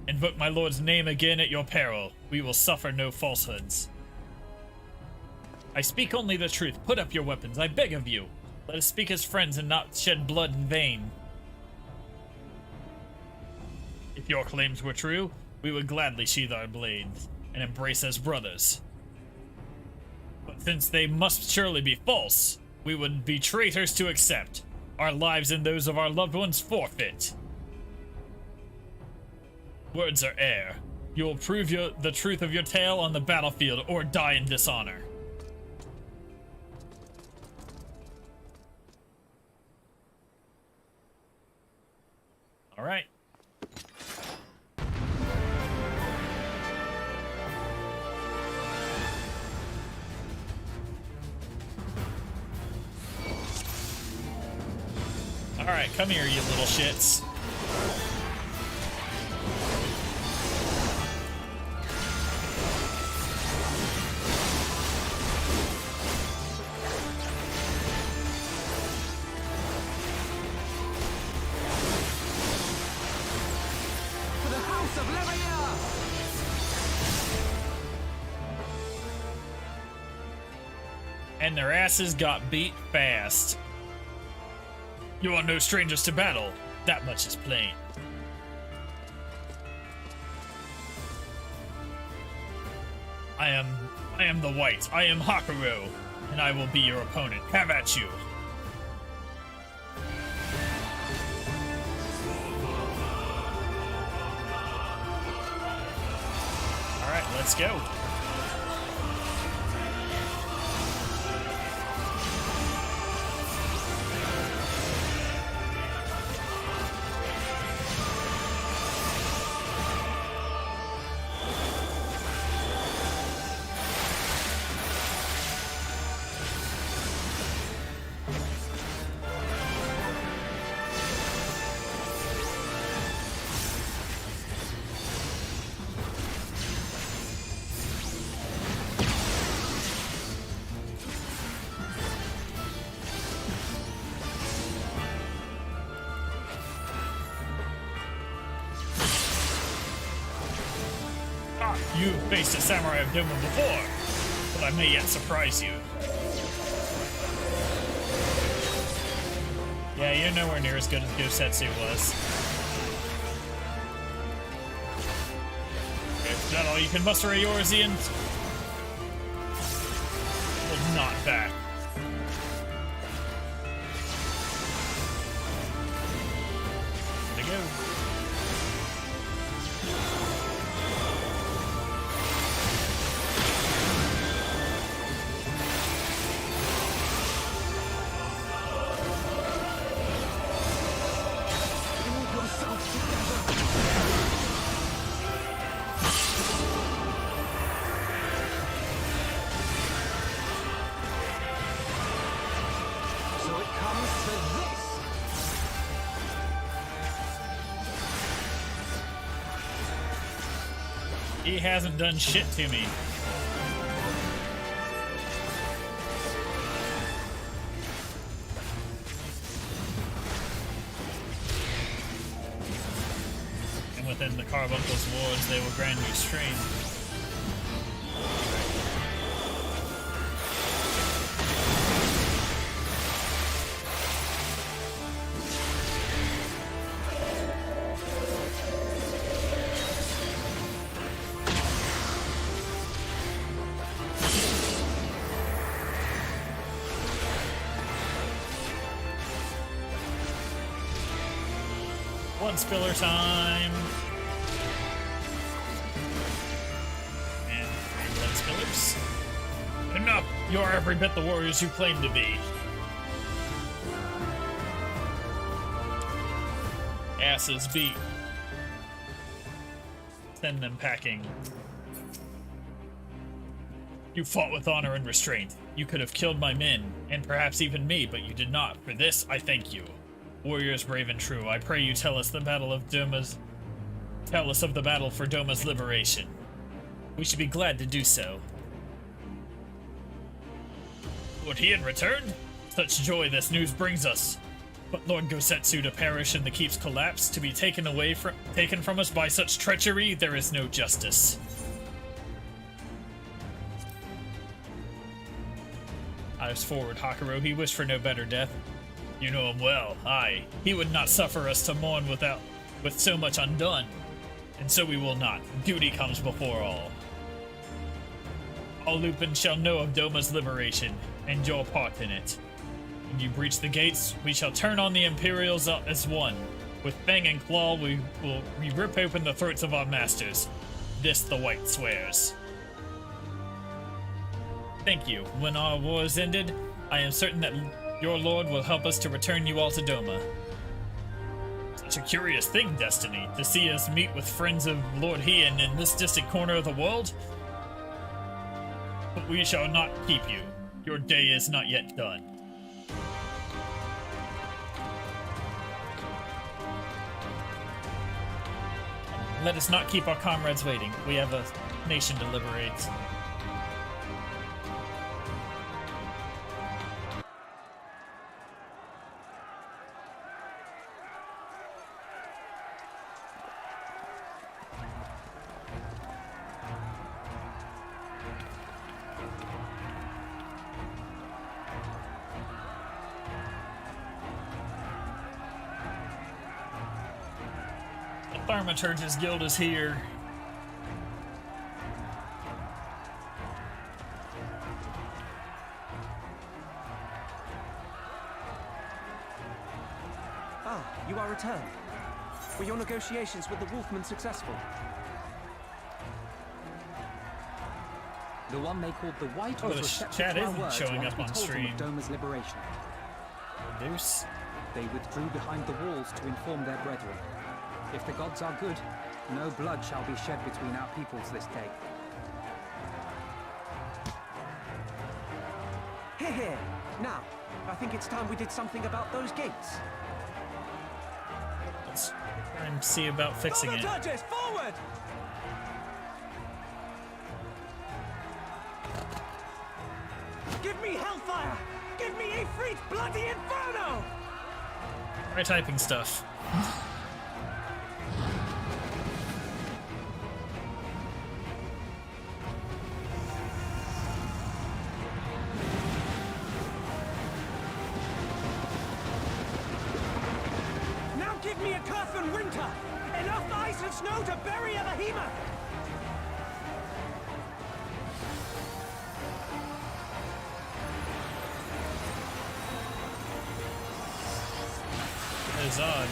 S1: Invoke my lord's name again at your peril. We will suffer no falsehoods. I speak only the truth. Put up your weapons, I beg of you. Let us speak as friends and not shed blood in vain. If your claims were true, we would gladly sheathe our blades and embrace as brothers. But since they must surely be false, we would be traitors to accept. Our lives and those of our loved ones forfeit. Words are air. You will prove the truth of your tale on the battlefield or die in dishonor. All right. All right, come here, you little shits. And their asses got beat fast. You are no strangers to battle. That much is plain. I am the White. I am Hakuro, and I will be your opponent. Have at you. All right, let's go. You've faced a samurai of Doma before, but I may yet surprise you. Yeah, you're nowhere near as good as Gosetsu was. Is that all you can muster, Eorzean? Well, not back. There we go. He hasn't done shit to me. And within the Carbuncle's wards, they will grant you strength. Blood spiller time. And 3 blood spillers. Enough! You are every bit the warriors you claim to be. asses be. Send them packing. You fought with honor and restraint. You could have killed my men, and perhaps even me, but you did not. For this, I thank you. Warriors brave and true, I pray you tell us of the battle for Doma's liberation. We should be glad to do so. Would he in return? Such joy this news brings us. But Lord Gosetsu to perish in the keep's collapse, to be taken from us by such treachery, there is no justice. Eyes forward, Hakuro. He wished for no better death. You know him well. Aye, he would not suffer us to mourn with so much undone. And so we will not. Duty comes before all. All Lupin shall know of Doma's liberation, and your part in it. When you breach the gates, we shall turn on the Imperials as one. With fang and claw, we rip open the throats of our masters. This the White swears. Thank you. When our war is ended, I am certain that your lord will help us to return you all to Doma. Such a curious thing, Destiny, to see us meet with friends of Lord Heian in this distant corner of the world. But we shall not keep you. Your day is not yet done. Let us not keep our comrades waiting. We have a nation to liberate. Thaumaturge's Guild is here.
S10: Ah, you are returned. Were your negotiations with the Wolfmen successful?
S4: The one they called the White
S1: Oh,
S4: was
S1: the
S4: receptive
S1: chat
S4: to our
S1: isn't
S4: words
S1: showing
S4: once
S1: up
S4: we
S1: on
S4: told them
S1: stream.
S4: of Doma's liberation.
S1: Deuce.
S4: They withdrew behind the walls to inform their brethren. If the gods are good, no blood shall be shed between our peoples this day.
S10: Here, here. Now, I think it's time we did something about those gates.
S1: Let's try and see about fixing it.
S10: Thaumaturges, forward! Give me hellfire! Give me Ifrit's bloody inferno!
S1: Try typing stuff.
S10: Now give me a curse and winter! Enough ice and snow to bury a behemoth!
S1: That is odd.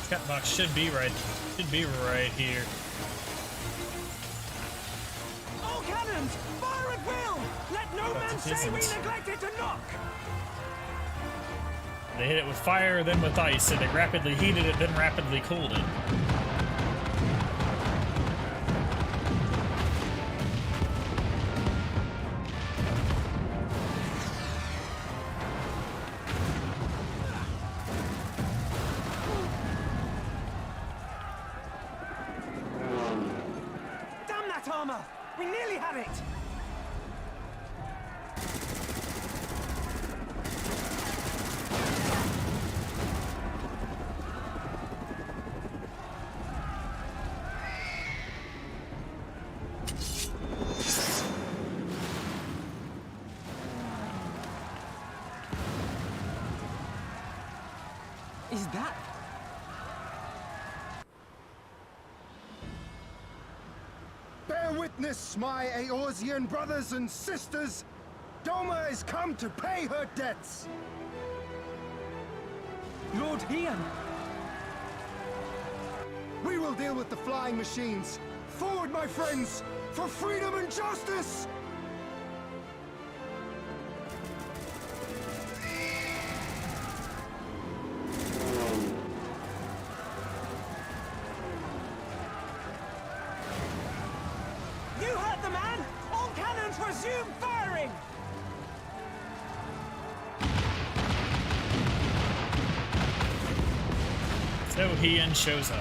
S1: Chat box should be right here.
S10: All cannons! Fire at will! Let no man
S1: it
S10: say we
S1: isn't.
S10: neglected to knock!
S1: They hit it with fire, then with ice, so they rapidly heated it, then rapidly cooled it.
S10: Damn that armor! We nearly had it! Is that...
S9: Bear witness, my Eorzean brothers and sisters! Doma has come to pay her debts!
S10: Lord Heian!
S9: We will deal with the flying machines! Forward, my friends! For freedom and justice!
S10: got the man? All cannons resume firing!
S1: So Heian shows up.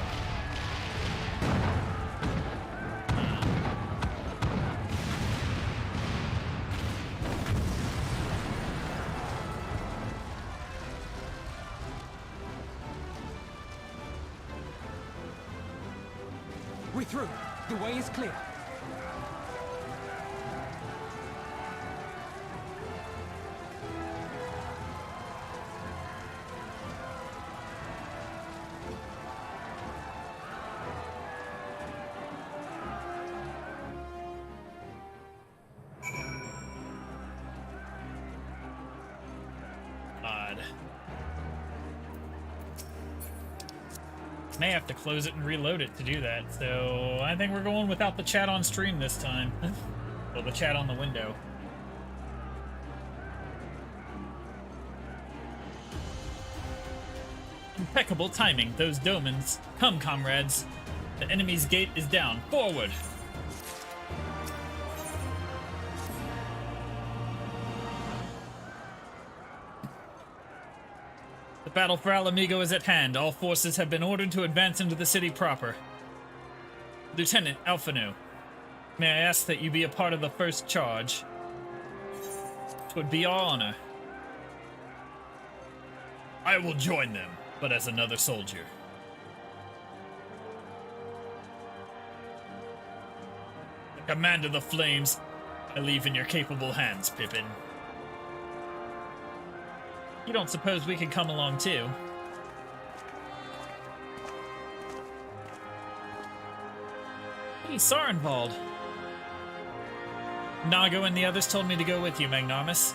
S4: We're through. The way is clear.
S1: Odd. May have to close it and reload it to do that, so I think we're going without the chat on stream this time. Well, the chat on the window. Impeccable timing, those domans. Come, comrades. The enemy's gate is down. Forward! The battle for Alamigo is at hand. All forces have been ordered to advance into the city proper. Lieutenant Alphanu, may I ask that you be a part of the first charge? 'Twould be our honor. I will join them, but as another soldier. The command of the flames, I leave in your capable hands, Pippin. You don't suppose we could come along too? Hey, Sarenvald. Nago and the others told me to go with you, Magnarmus.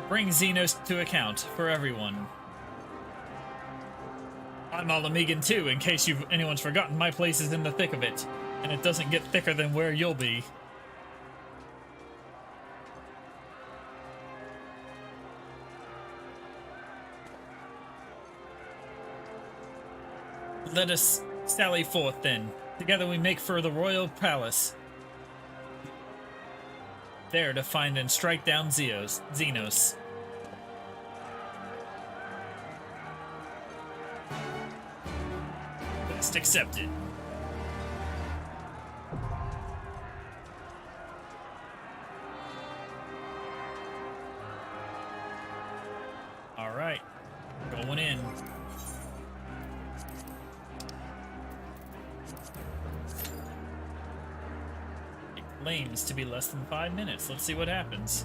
S1: Bring Xenos to account for everyone. I'm Alamigan too, in case anyone's forgotten. My place is in the thick of it, and it doesn't get thicker than where you'll be. Let us sally forth, then. Together we make for the royal palace. There to find and strike down Xenos. Best accepted. All right, going in. Claims to be less than 5 minutes. Let's see what happens.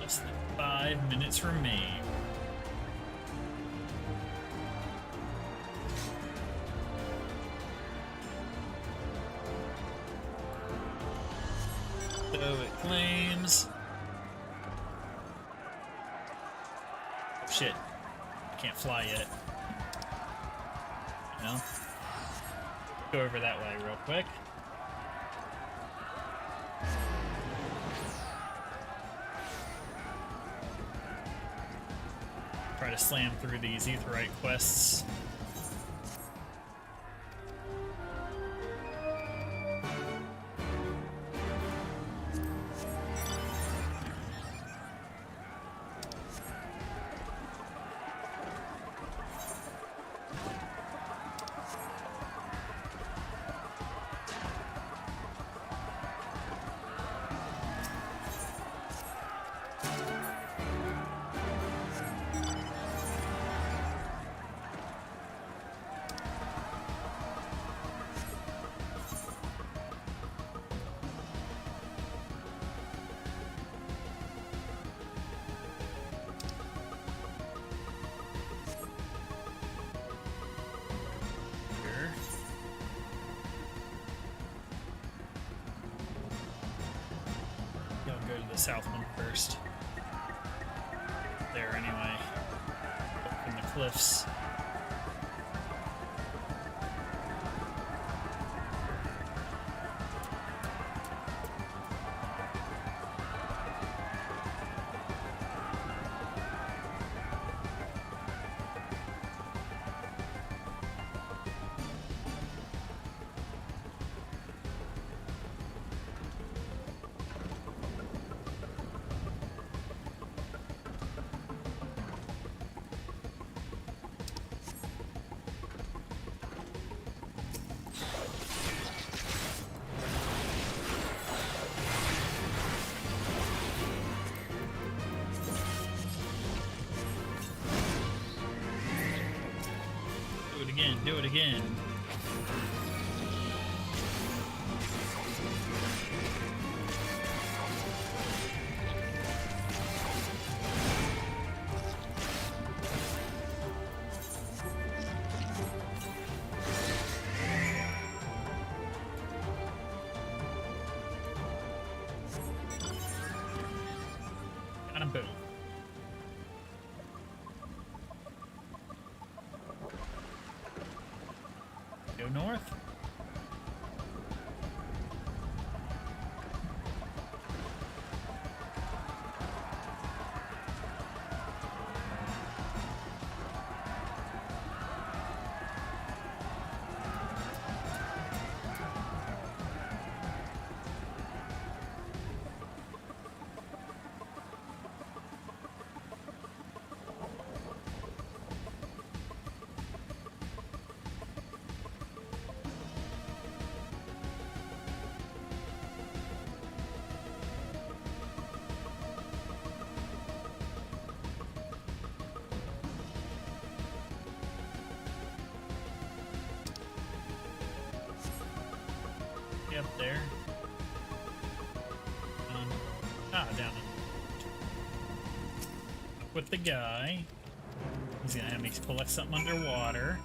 S1: Less than 5 minutes remain. So it claims. Shit. Can't fly yet. No. Go over that way real quick. Try to slam through these Aetheryte quests. south one first. There, anyway. Up in the cliffs. Do it again. And a boom. Go north. Up there. Down up with the guy. He's gonna have me collect something underwater.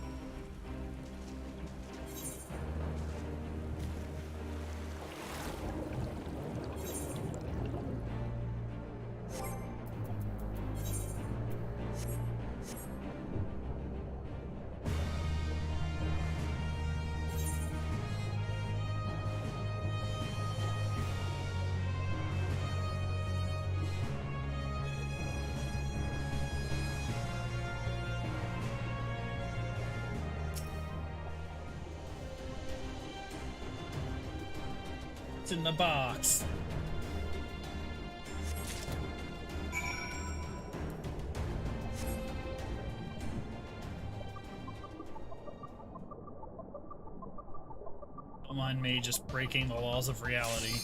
S1: It's in the box. Don't mind me just breaking the laws of reality.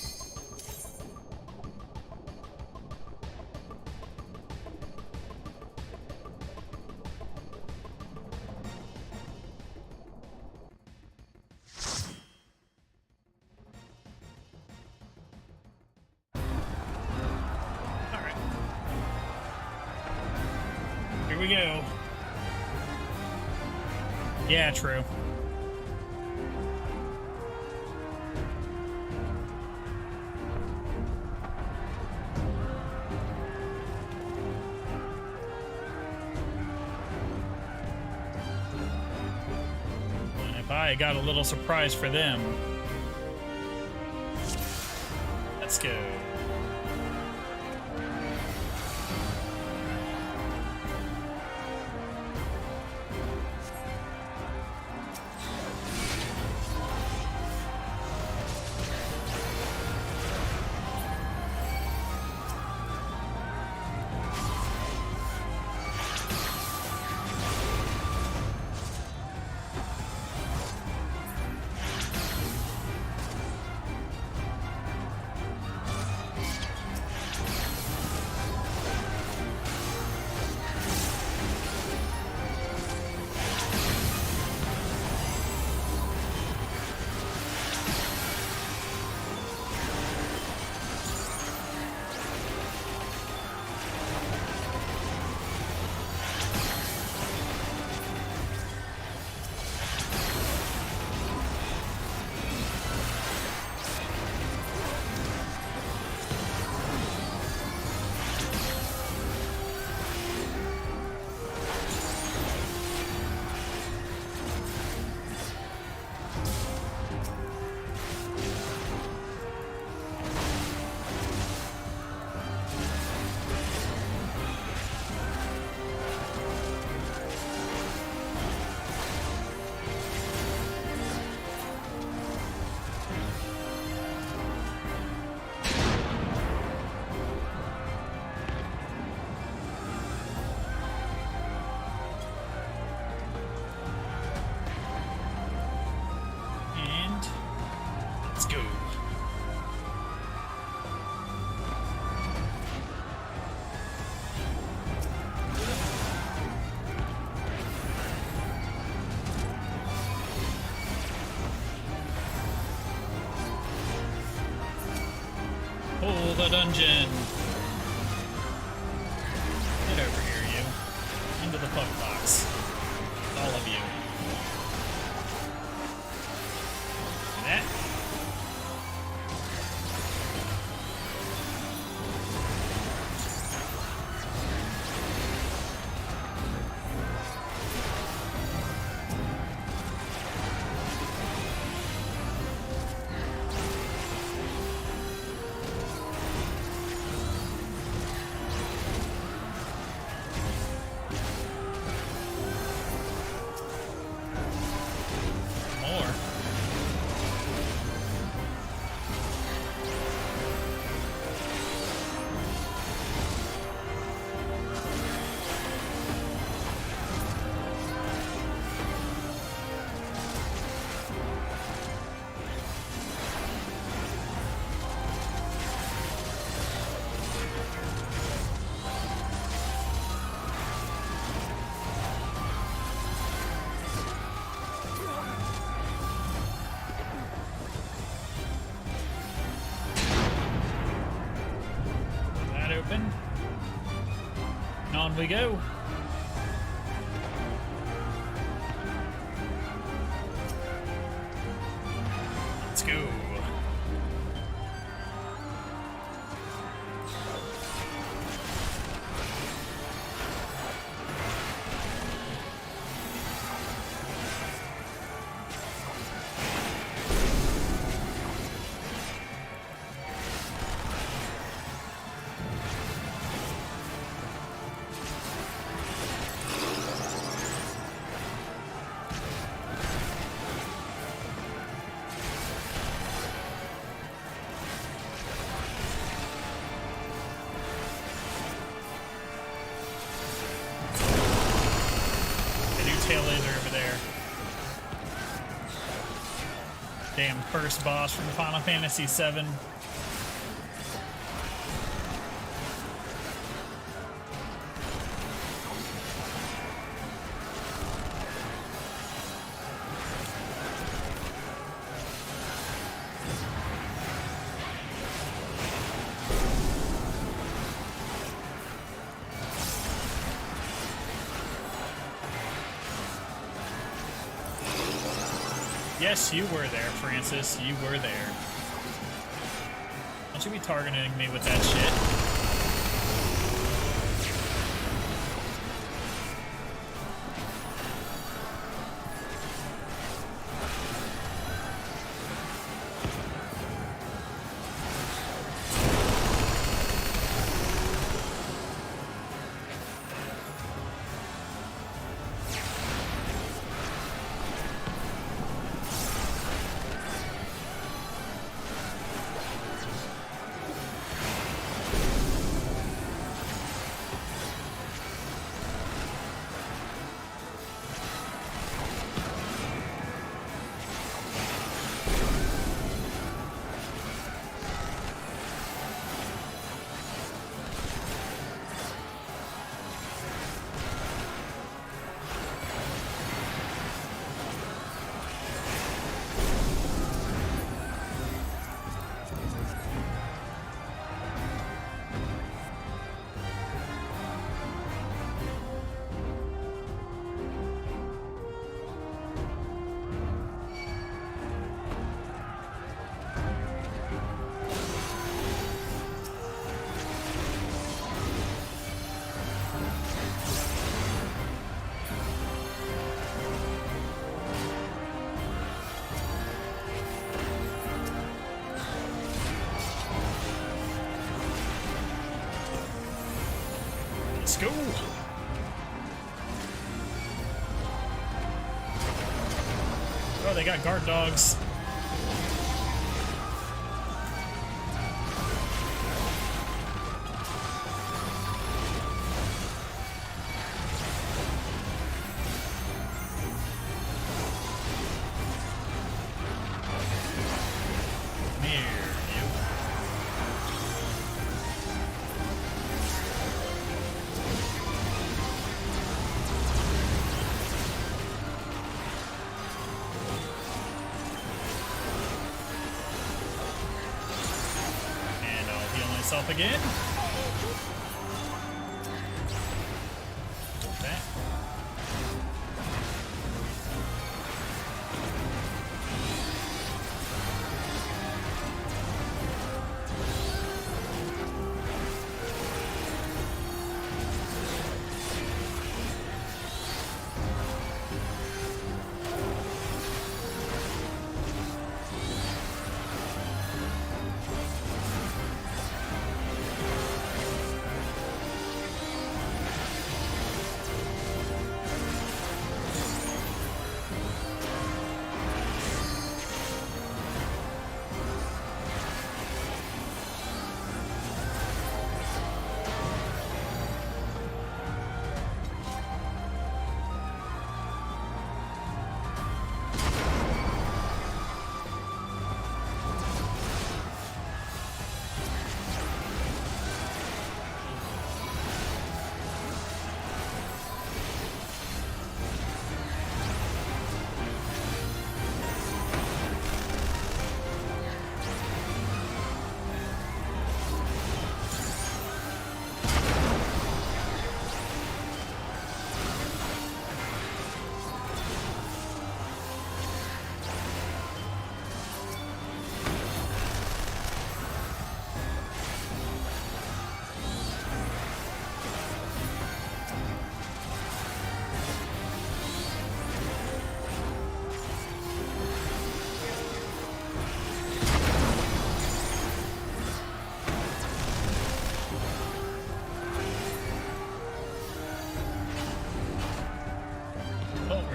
S1: We go. Yeah, true. And if I got a little surprise for them. Let's go. go. Pull the dungeon. Get over here, you. Into the fuck box. All of you. That. Open. And on we go. Let's go. Tail laser over there. Damn first boss from Final Fantasy VII. Yes, you were there, Francis. You were there. Don't you be targeting me with that shit. Let's go. Oh, they got guard dogs. myself again. That.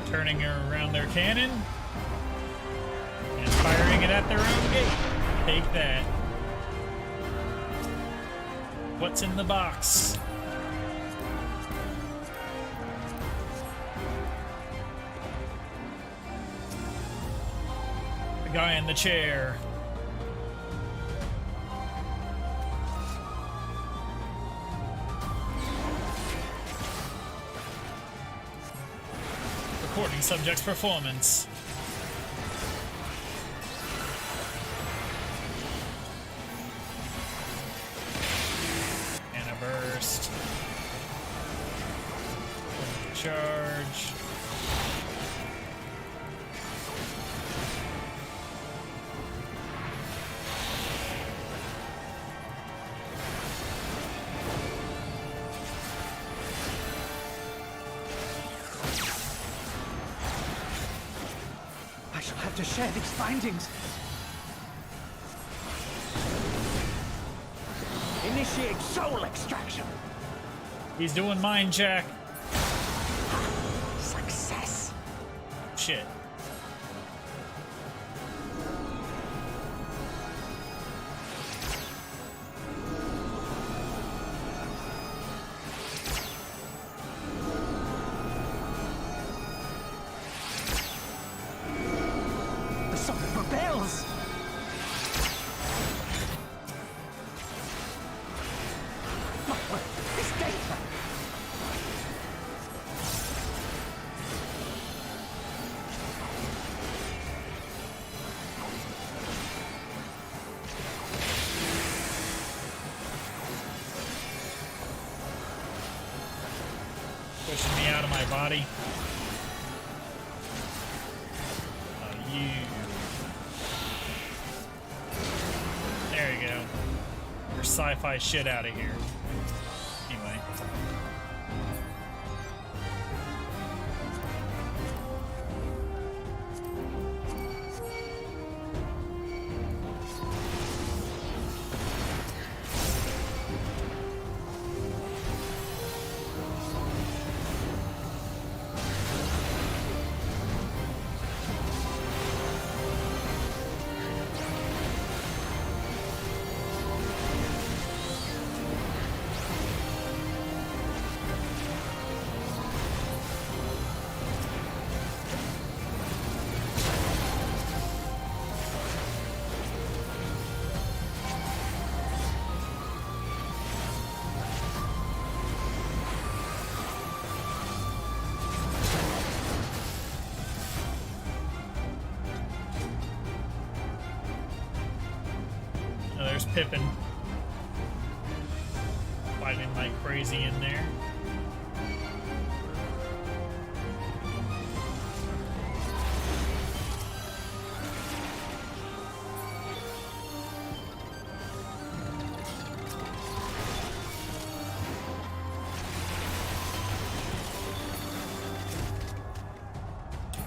S1: Turning around their cannon and firing it at their own gate. Take that. What's in the box? The guy in the chair. Recording subject's performance. And a burst. Charge.
S10: I shall have to share these findings. Initiate soul extraction.
S1: He's doing mind jack.
S10: Success.
S1: Shit.
S10: The summon rebels. This data.
S1: Pushing me out of my body. You. There you go. Your sci-fi shit out of here. Anyway. There's Pippin. like crazy in there.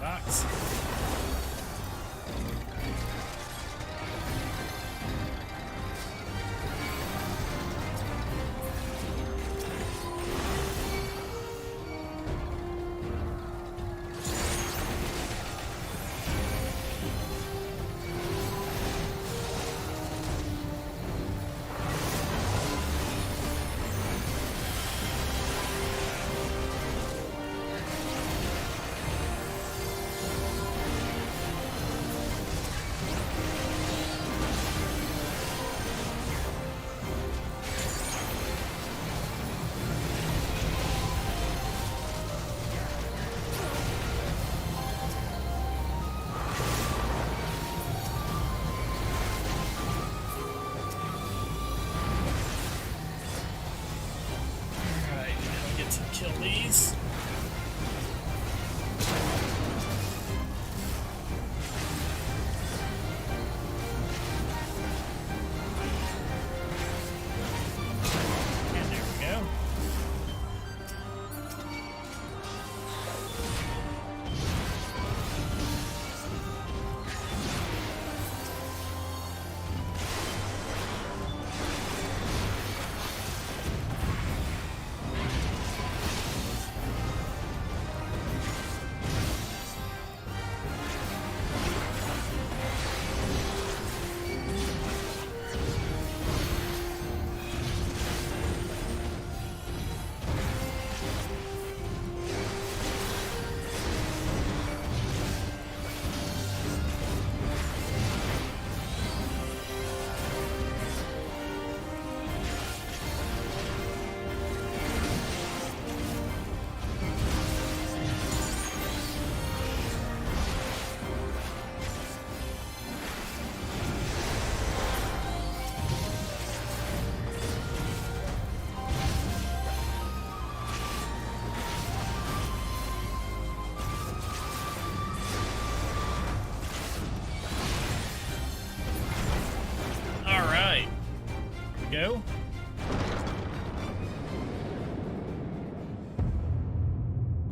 S1: Box. Kill these. And there we go. Go.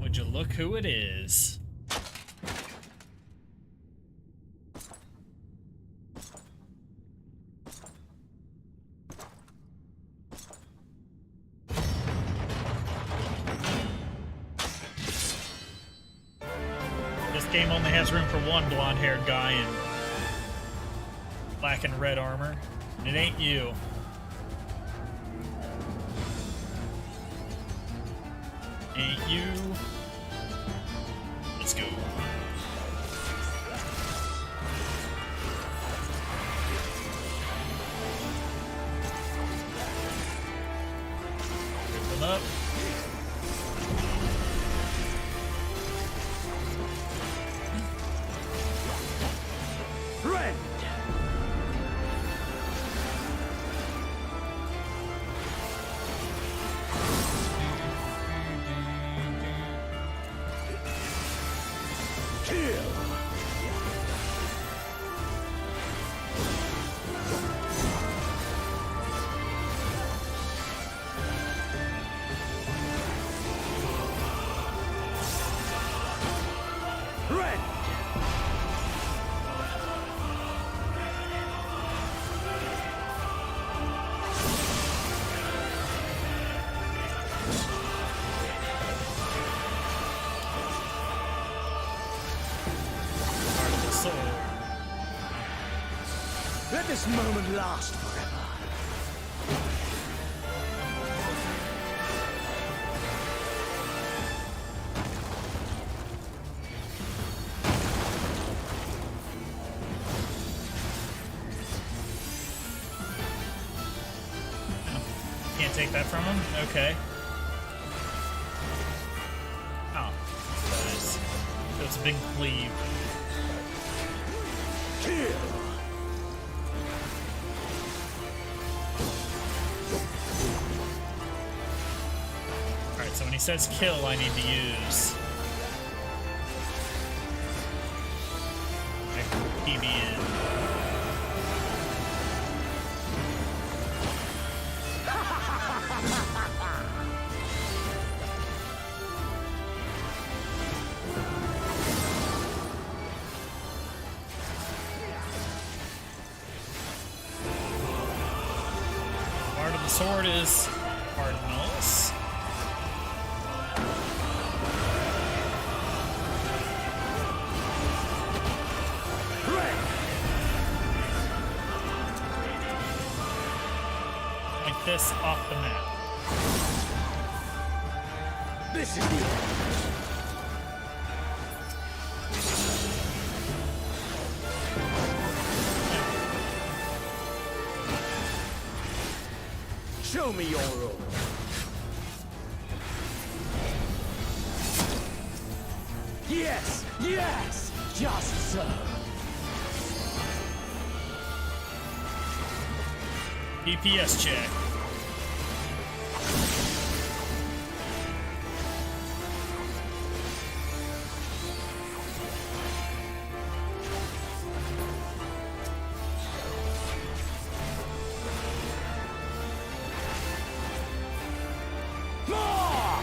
S1: Would you look who it is? This game only has room for one blonde-haired guy in black and red armor. It ain't you. Ain't you. Let's go. Rip them up.
S10: Red! Let this moment last forever.
S1: Can't take that from him? Okay. Oh. Nice. So it's a big cleave.
S10: Kill!
S1: he says kill, I need to use my PBN. Part of the sword is cardinals. Like this off the map.
S10: This is the Show me your role. Yes, yes, just so.
S1: DPS check.
S10: More!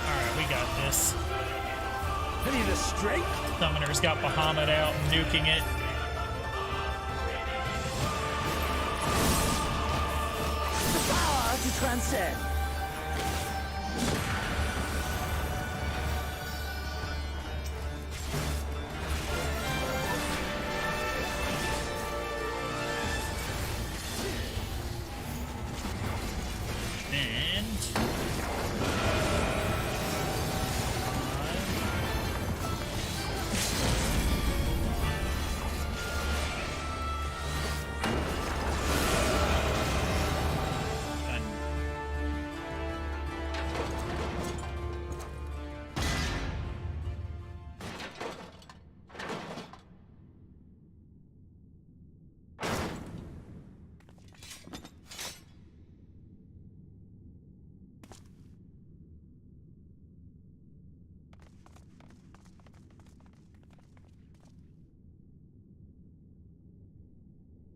S1: Alright, we got this.
S10: I need a strength.
S1: Summoner's got Bahamut out, nuking it.
S10: The power to transcend.
S1: And done.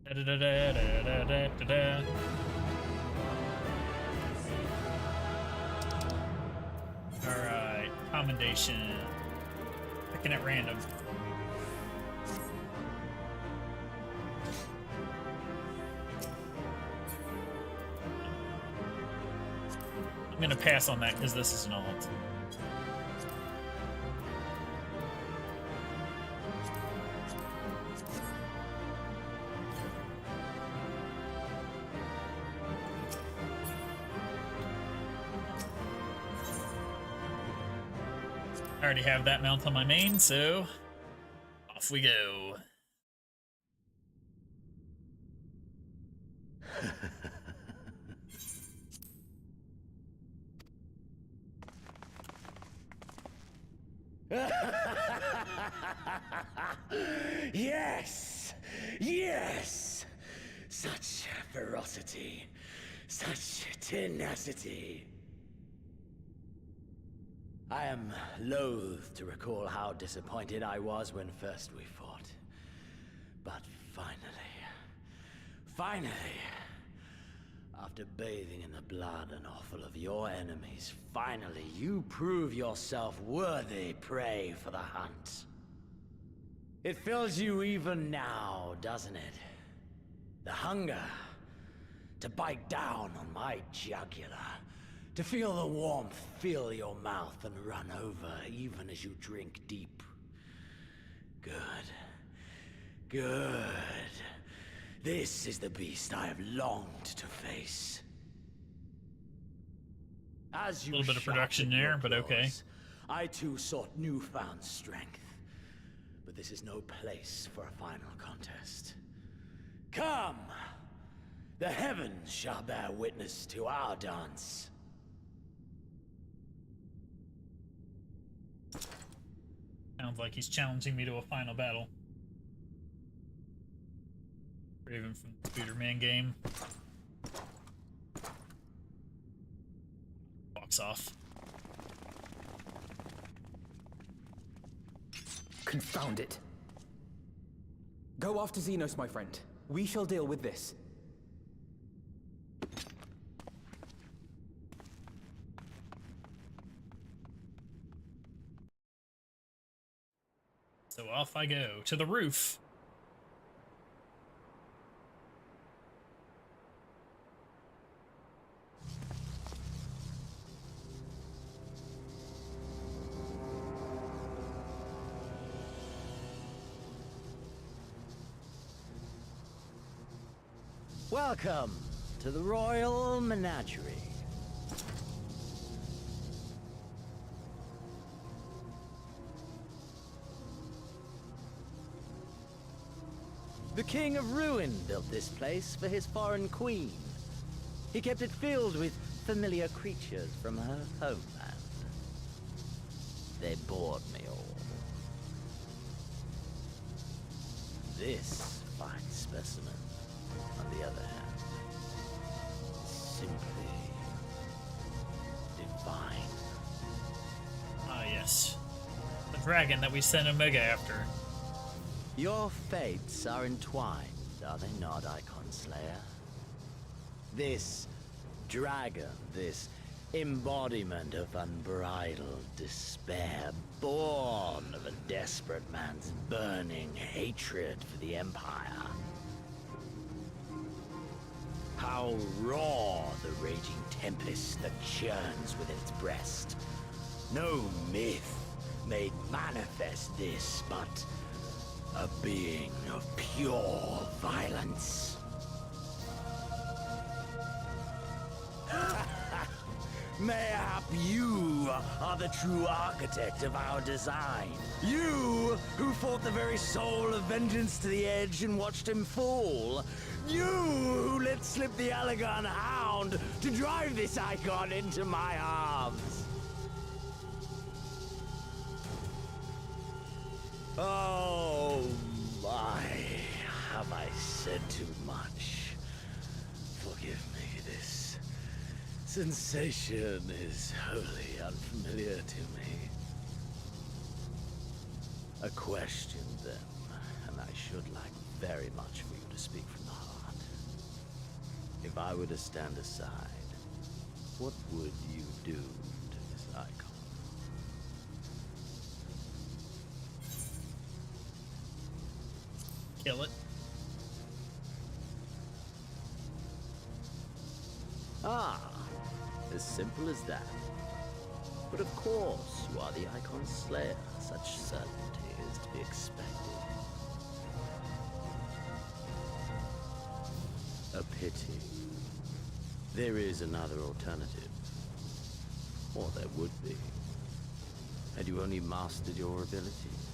S1: Da-da-da-da-da-da-da-da. Alright, commendation. Picking at random. I'm gonna pass on that because this is an alt. I already have that mount on my main, so off we go.
S10: Yes! Yes! Such ferocity. Such tenacity. I am loath to recall how disappointed I was when first we fought. But finally, after bathing in the blood and offal of your enemies, finally you prove yourself worthy prey for the hunt. It fills you even now, doesn't it? The hunger to bite down on my jugular. To feel the warmth fill your mouth and run over even as you drink deep. Good. Good. This is the beast I have longed to face. As you
S1: A little bit of production
S10: sharpened your
S1: there, but okay.
S10: claws, I too sought newfound strength. But this is no place for a final contest. Come! The heavens shall bear witness to our dance.
S1: Sounds like he's challenging me to a final battle. Raven from the Spider-Man game. Walks off.
S4: Confound it. Go after Xenos, my friend. We shall deal with this.
S1: So off I go to the roof.
S10: Welcome to the Royal Menagerie. The King of Ruin built this place for his foreign queen. He kept it filled with familiar creatures from her homeland. They bored me all. This fine specimen, on the other hand, simply divine.
S1: Ah, yes. The dragon that we sent Omega after.
S10: Your fates are entwined, are they not, Icon Slayer? This dragon, this embodiment of unbridled despair, born of a desperate man's burning hatred for the Empire. How raw the raging tempest that churns within its breast. No myth made manifest this, but a being of pure violence. Mayhap you are the true architect of our design. You who fought the very soul of vengeance to the edge and watched him fall. You who let slip the Allegan Hound to drive this icon into my arms. Oh my, have I said too much? Forgive me, this sensation is wholly unfamiliar to me. A question then, and I should like very much for you to speak from the heart. If I were to stand aside, what would you do to this icon?
S1: Kill it.
S10: Ah, as simple as that. But of course, you are the Icon Slayer. Such certainty is to be expected. A pity. There is another alternative. Or there would be. Had you only mastered your abilities.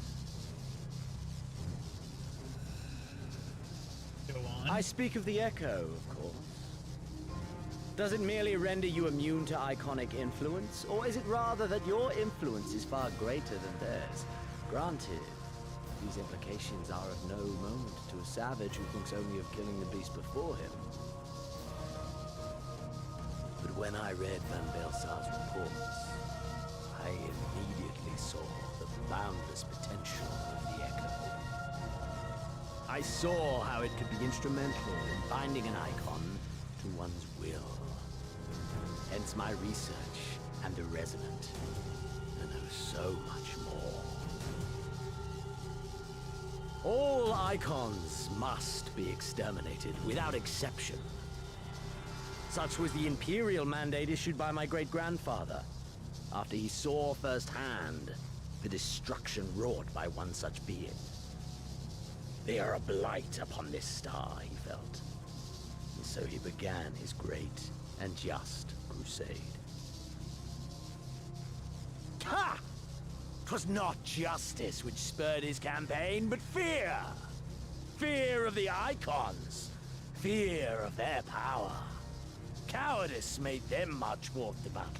S1: Go on.
S10: I speak of the Echo, of course. Does it merely render you immune to iconic influence, or is it rather that your influence is far greater than theirs? Granted, these implications are of no moment to a savage who thinks only of killing the beast before him. But when I read Van Belsar's reports, I immediately saw the boundless potential of the Echo. I saw how it could be instrumental in binding an icon to one's will. Hence my research and the Resonant, and oh, so much more. All icons must be exterminated without exception. Such was the Imperial mandate issued by my great-grandfather, after he saw firsthand the destruction wrought by one such being. They are a blight upon this star, he felt. And so he began his great and just crusade. Ha! 'Twas not justice which spurred his campaign, but fear. Fear of the Icons. Fear of their power. Cowardice made them march forth to battle.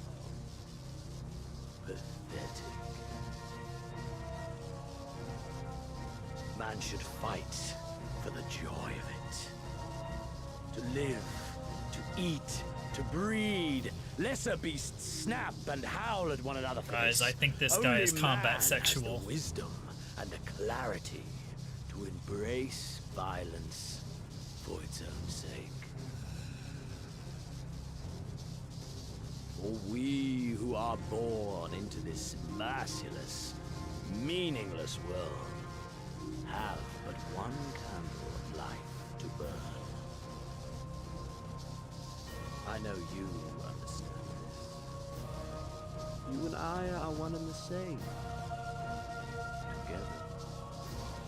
S10: Pathetic. Man should fight for the joy of it. To live, to eat, to breed. Lesser beasts snap and howl at one another for
S1: Guys,
S10: this.
S1: I think this
S10: Only
S1: guy is
S10: man
S1: combat
S10: has
S1: sexual.
S10: the wisdom and the clarity to embrace violence for its own sake. For we who are born into this merciless, meaningless world have but one candle of life to burn. I know you understand this. You and I are one and the same. Together,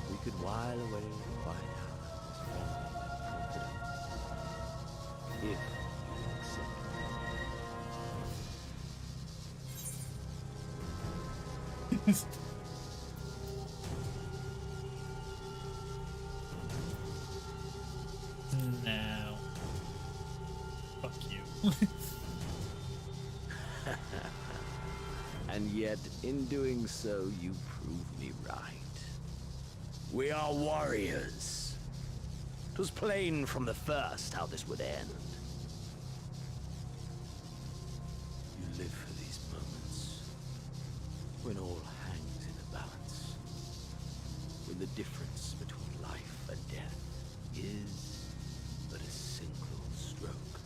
S10: we could while away the quiet hours friendly confidence. If you accept
S1: No. Fuck you.
S10: And yet, in doing so, you prove me right. We are warriors. 'Twas plain from the first how this would end. You live for these moments, when all hangs in the balance, when the difference between life and death is but a single stroke.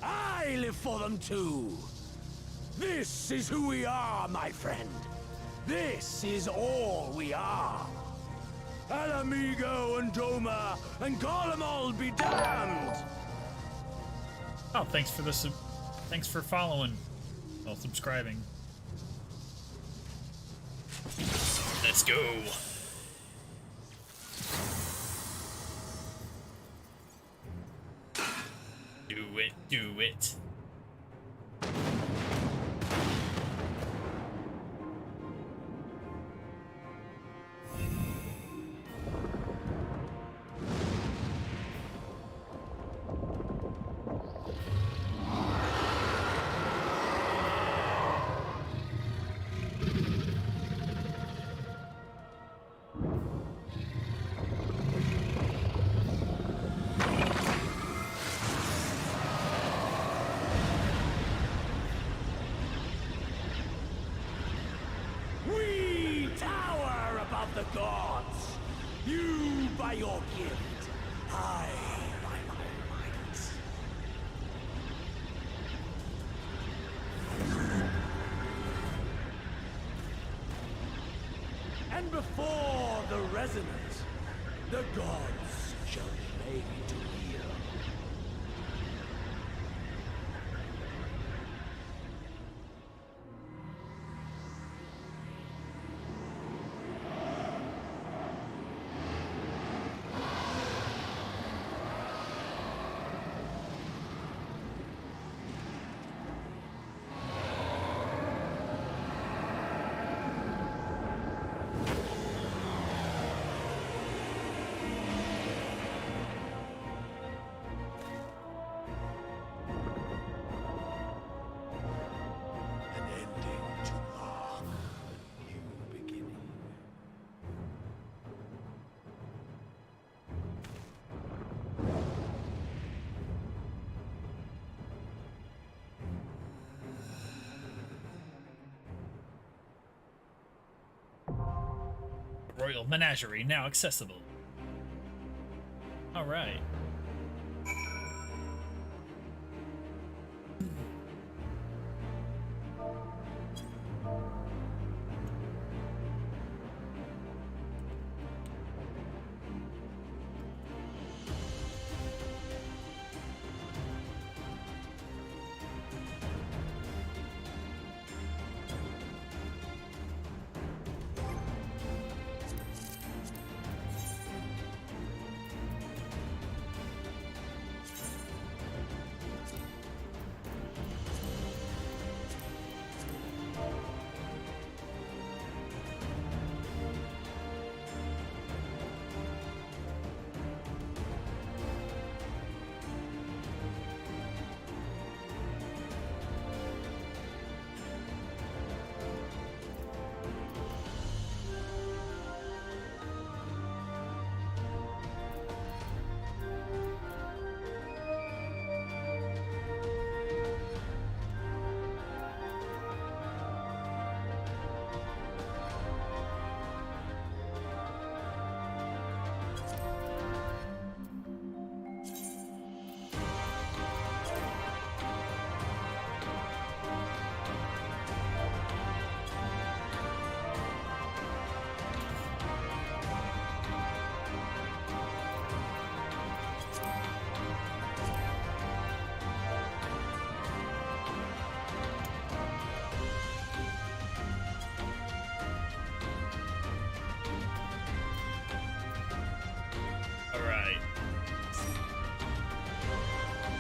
S10: I live for them too! This is who we are, my friend! This is all we are! Al Amigo and Doma and Garlemald be damned!
S1: Oh, thanks for this. Thanks for following. Well, subscribing. Let's go. Do it, do it.
S10: We tower above the gods! You by your gift, I by my might. And before the resonant, the gods shall be made to heal. An ending to mark a new beginning.
S1: Royal Menagerie now accessible. All right.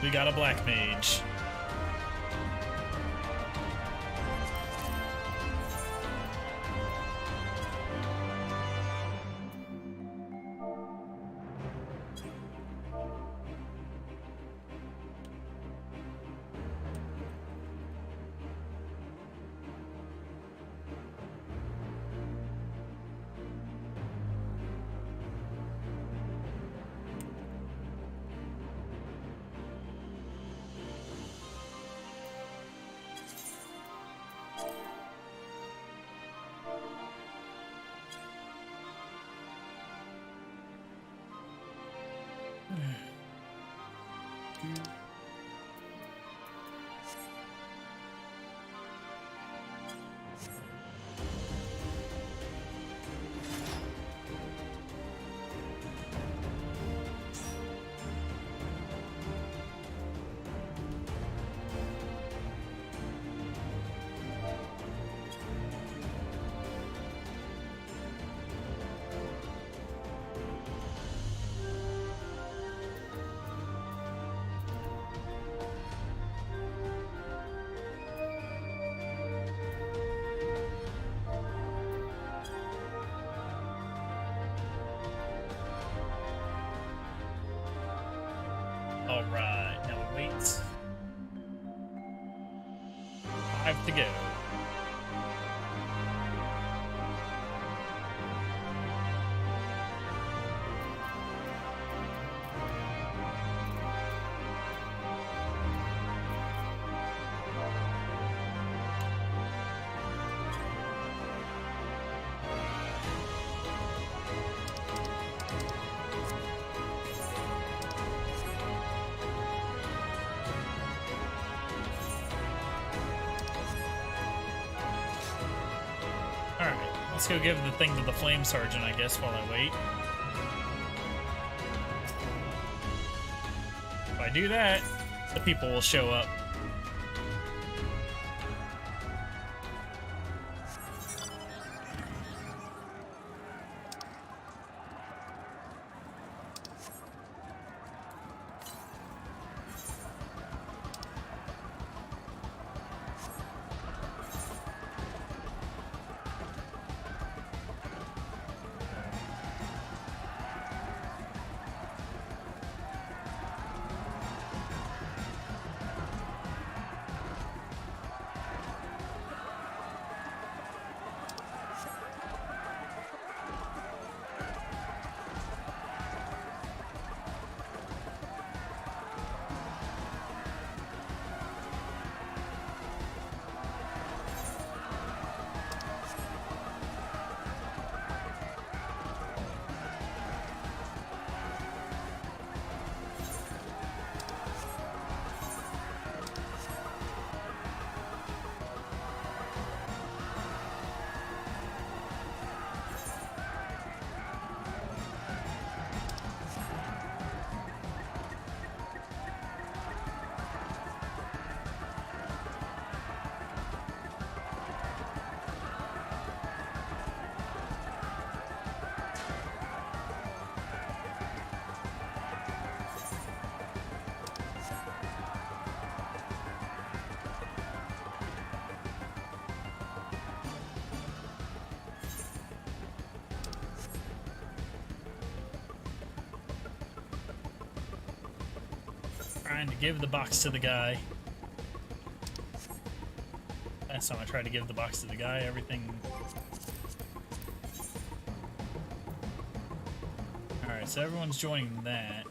S1: We got a black mage. Alright, now we wait. 5 to go. Alright, let's go give the thing to the Flame Sergeant, I guess, while I wait. If I do that, the people will show up. Trying to give the box to the guy. Last time I tried to give the box to the guy, everything... Alright, so everyone's joining that.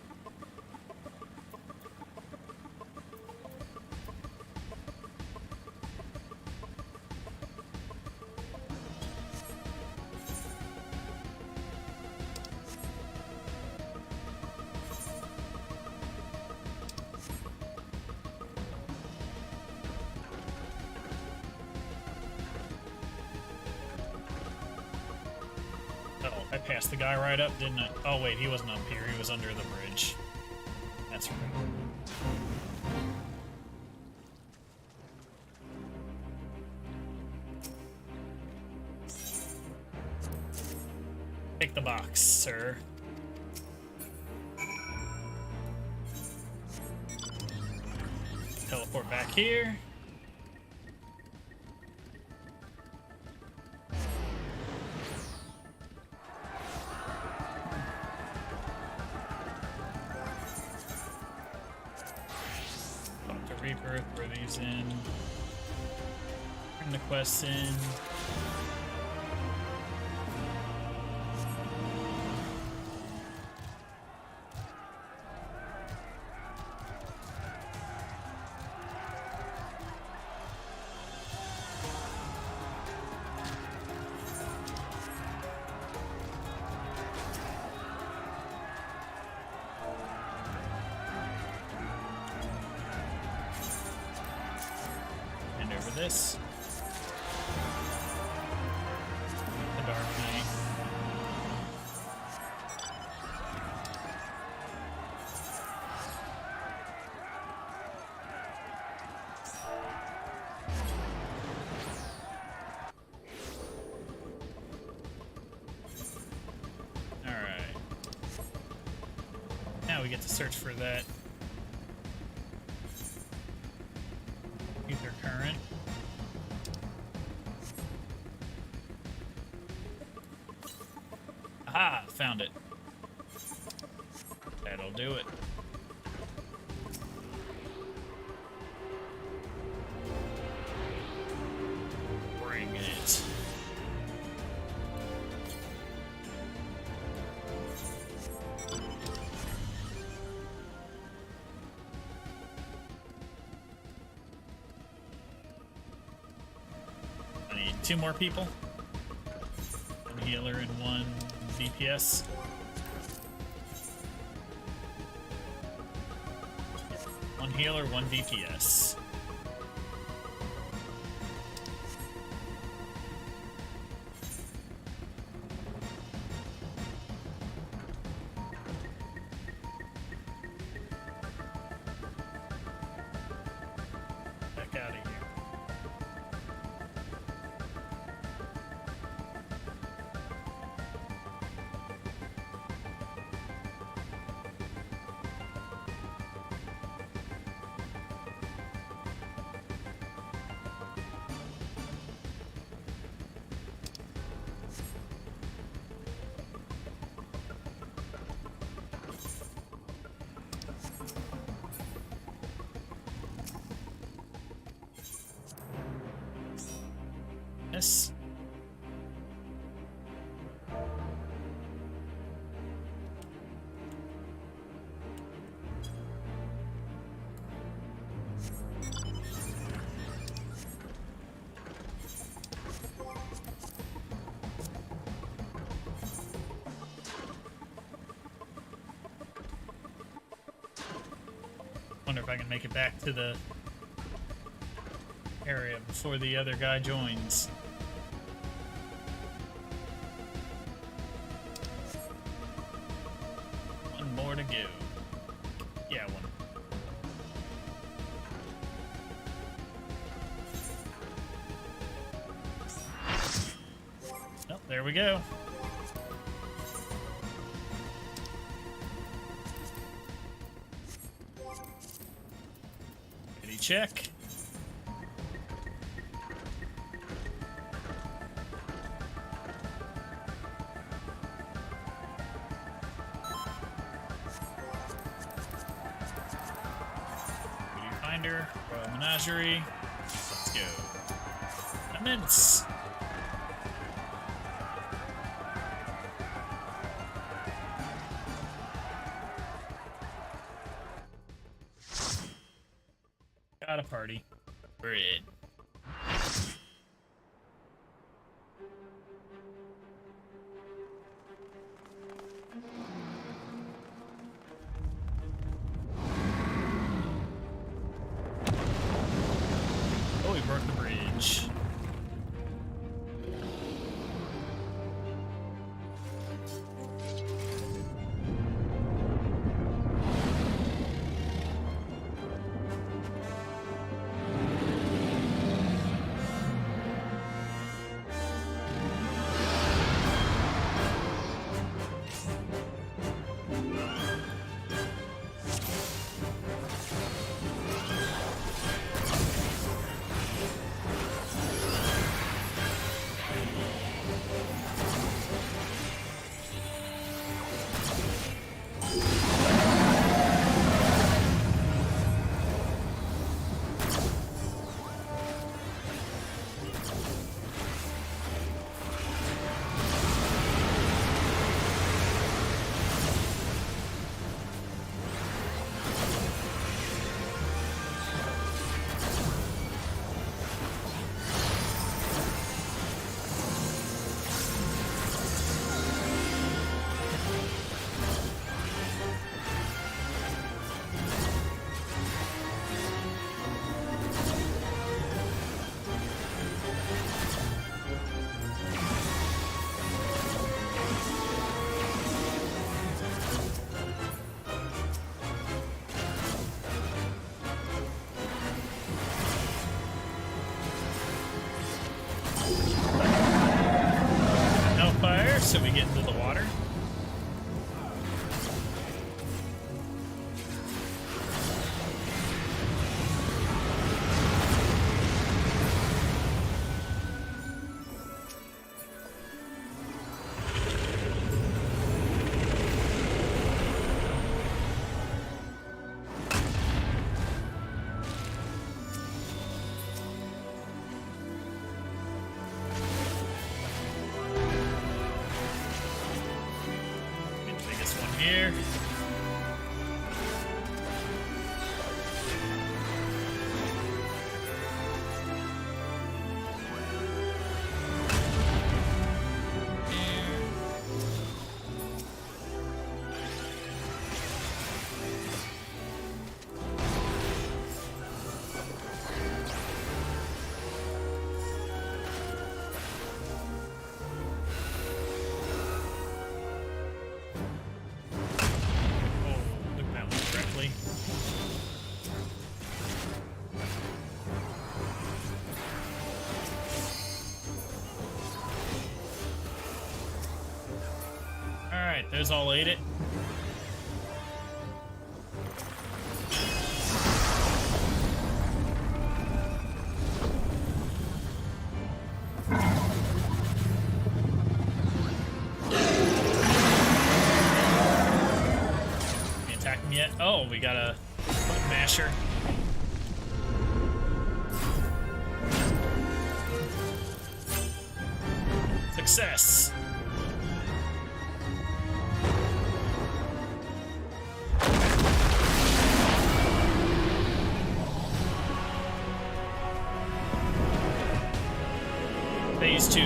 S1: I passed the guy right up, didn't I? Oh wait, he wasn't up here, he was under the bridge. That's right. Take the box, sir. Teleport back here. Dr. Rebirth, throw these in. Turn the quests in. This. The Dark Knight. All right. Now we get to search for that ether current. Aha! Found it. That'll do it. Bring it. I need 2 more people. 1 healer and 1 DPS. One healer, 1 DPS. Back out of here. Yes. Wonder if I can make it back to the area before the other guy joins. One more to go. Yeah, one. Oh, there we go. Ready, check. Royal Menagerie. Let's go. Immense. Got a party. We're in. Broke the bridge. Here. Alright, those all ate it. Can you attack him yet? Oh, we got a button masher. Success! Phase 2.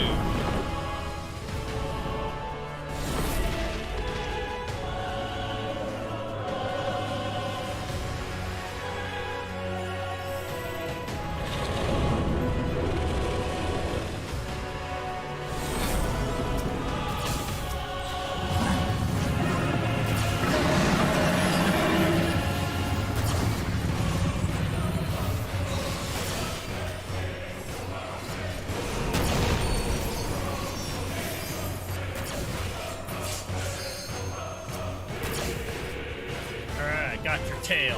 S1: Got your tail.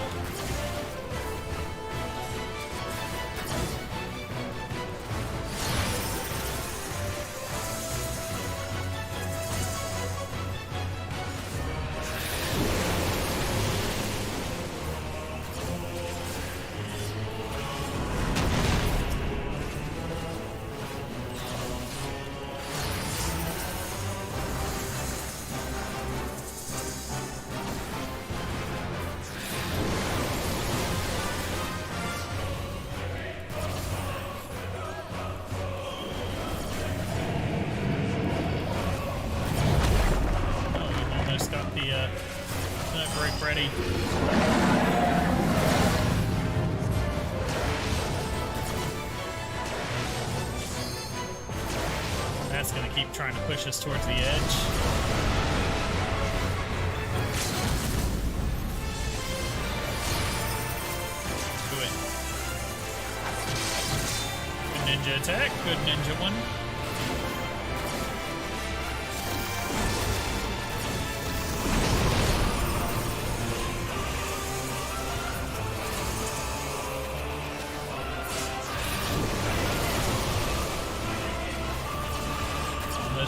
S1: Ready. That's gonna keep trying to push us towards the edge. Do it. Good ninja attack. Good ninja one.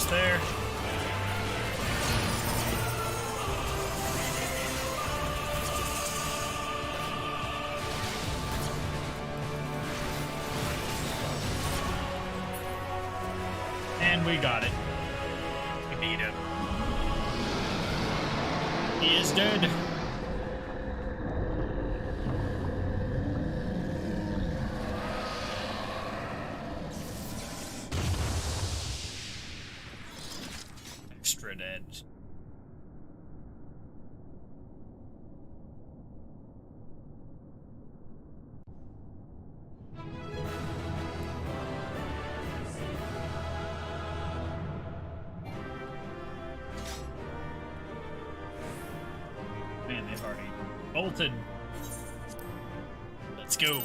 S1: There. And we got it. We beat him. He is dead. Extra dead. Man, they've already bolted. Let's go.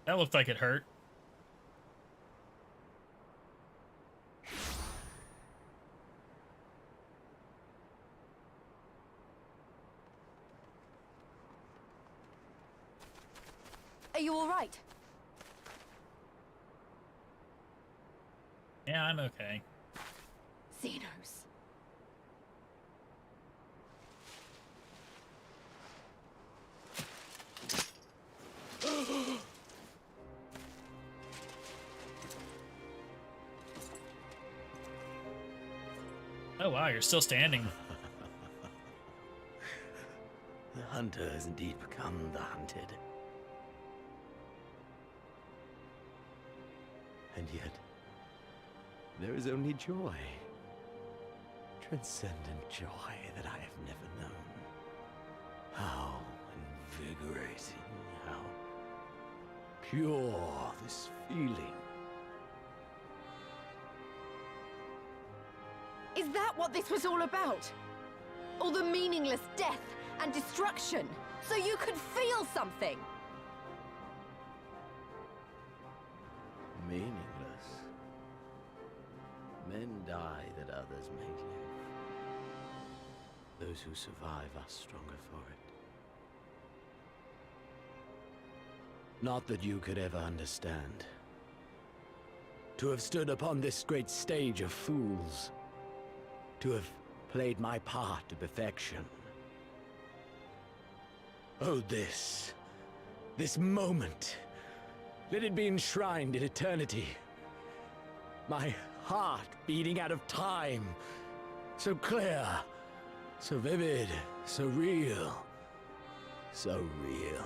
S1: That looked like it hurt.
S7: Are you all right?
S1: Yeah, I'm okay.
S7: Xenos.
S1: Oh wow, you're still standing.
S10: The hunter has indeed become the hunted. And yet, there is only joy. Transcendent joy that I have never known. How invigorating, how pure this feeling.
S7: Is that what this was all about? All the meaningless death and destruction, so you could feel something?
S10: Meaningless. Men die that others may live. Those who survive are stronger for it. Not that you could ever understand. To have stood upon this great stage of fools. To have played my part to perfection. Oh, this moment. Let it be enshrined in eternity. My heart beating out of time. So clear, so vivid, so real. So real.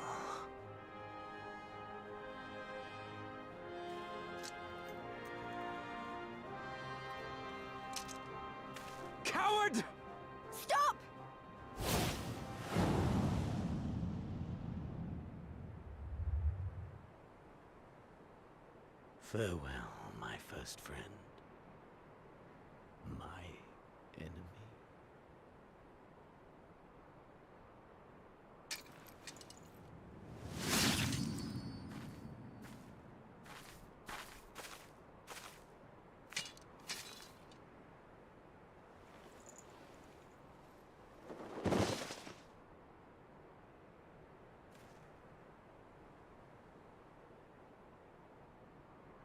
S4: Coward!
S7: Stop!
S10: Farewell, my first friend. My enemy.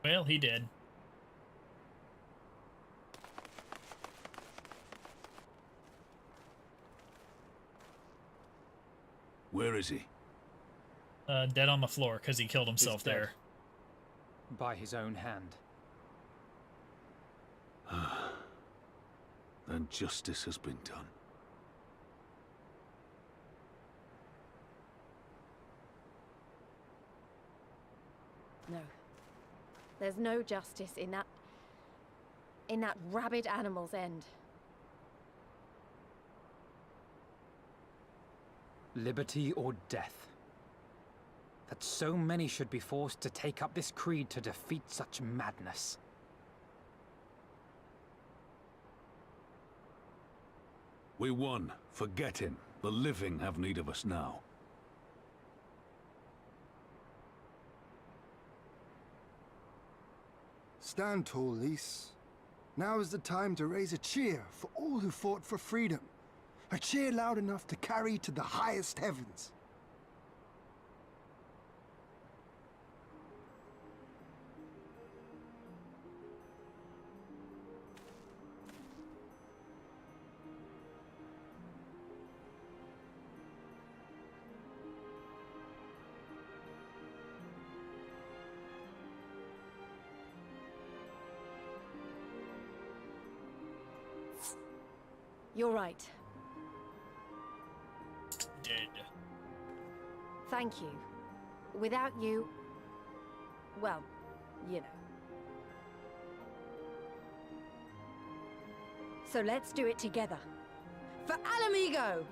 S1: Well, he did.
S6: Where is he?
S1: Dead on the floor because he killed himself
S4: dead.
S1: there.
S4: By his own hand.
S6: Then justice has been done.
S7: No. There's no justice in that rabid animal's end.
S4: Liberty or death. That so many should be forced to take up this creed to defeat such madness.
S6: We won. Forget him. The living have need of us now.
S11: Stand tall, Lys. Now is the time to raise a cheer for all who fought for freedom. A cheer loud enough to carry to the highest heavens.
S7: You're right.
S1: Dead.
S7: Thank you. Without you... well, you know. So let's do it together. For Alamigo!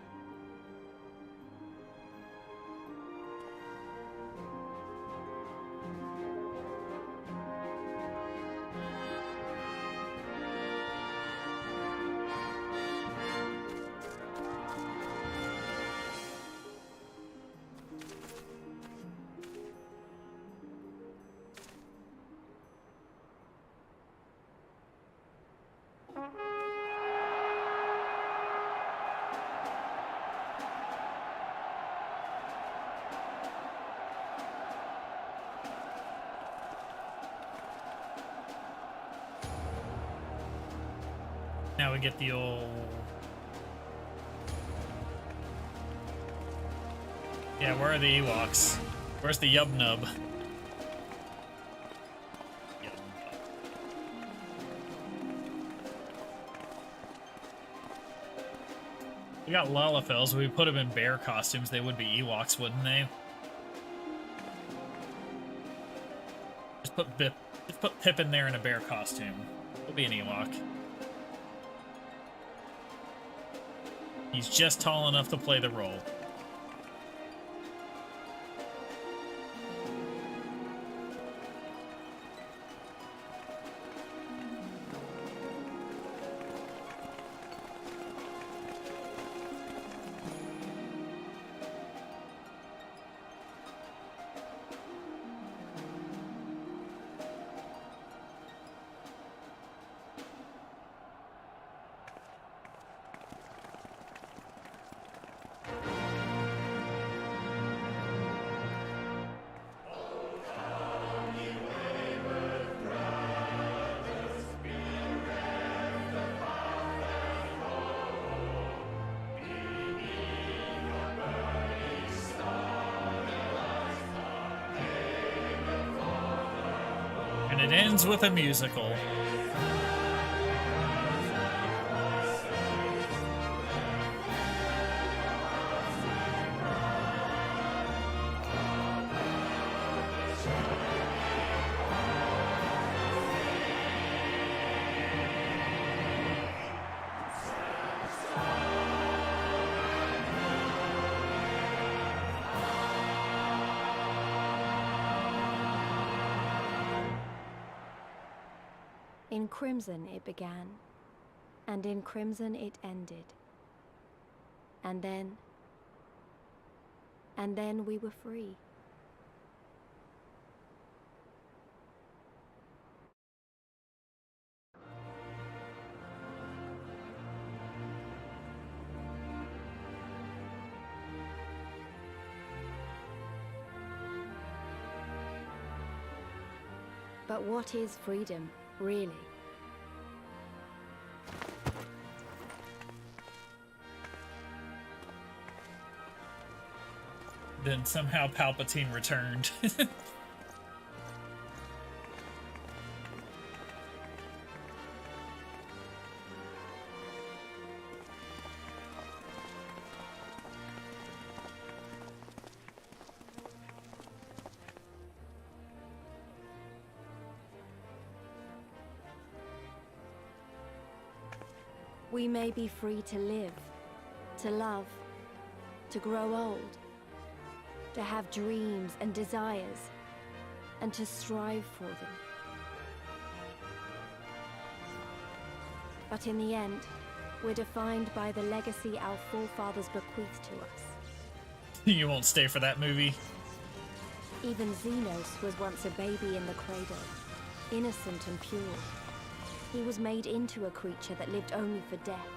S1: Now we get the old... Yeah, where are the Ewoks? Where's the Yub Nub? We got Lalafels. We put them in bear costumes. They would be Ewoks, wouldn't they? Just put Pip in there in a bear costume. He'll be an Ewok. He's just tall enough to play the role. And it ends with a musical.
S7: In crimson it began, and in crimson it ended. And then we were free. But what is freedom, really?
S1: Then somehow Palpatine returned.
S7: We may be free to live, to love, to grow old, to have dreams and desires, and to strive for them. But in the end, we're defined by the legacy our forefathers bequeathed to us.
S1: You won't stay for that movie.
S7: Even Xenos was once a baby in the cradle, innocent and pure. He was made into a creature that lived only for death,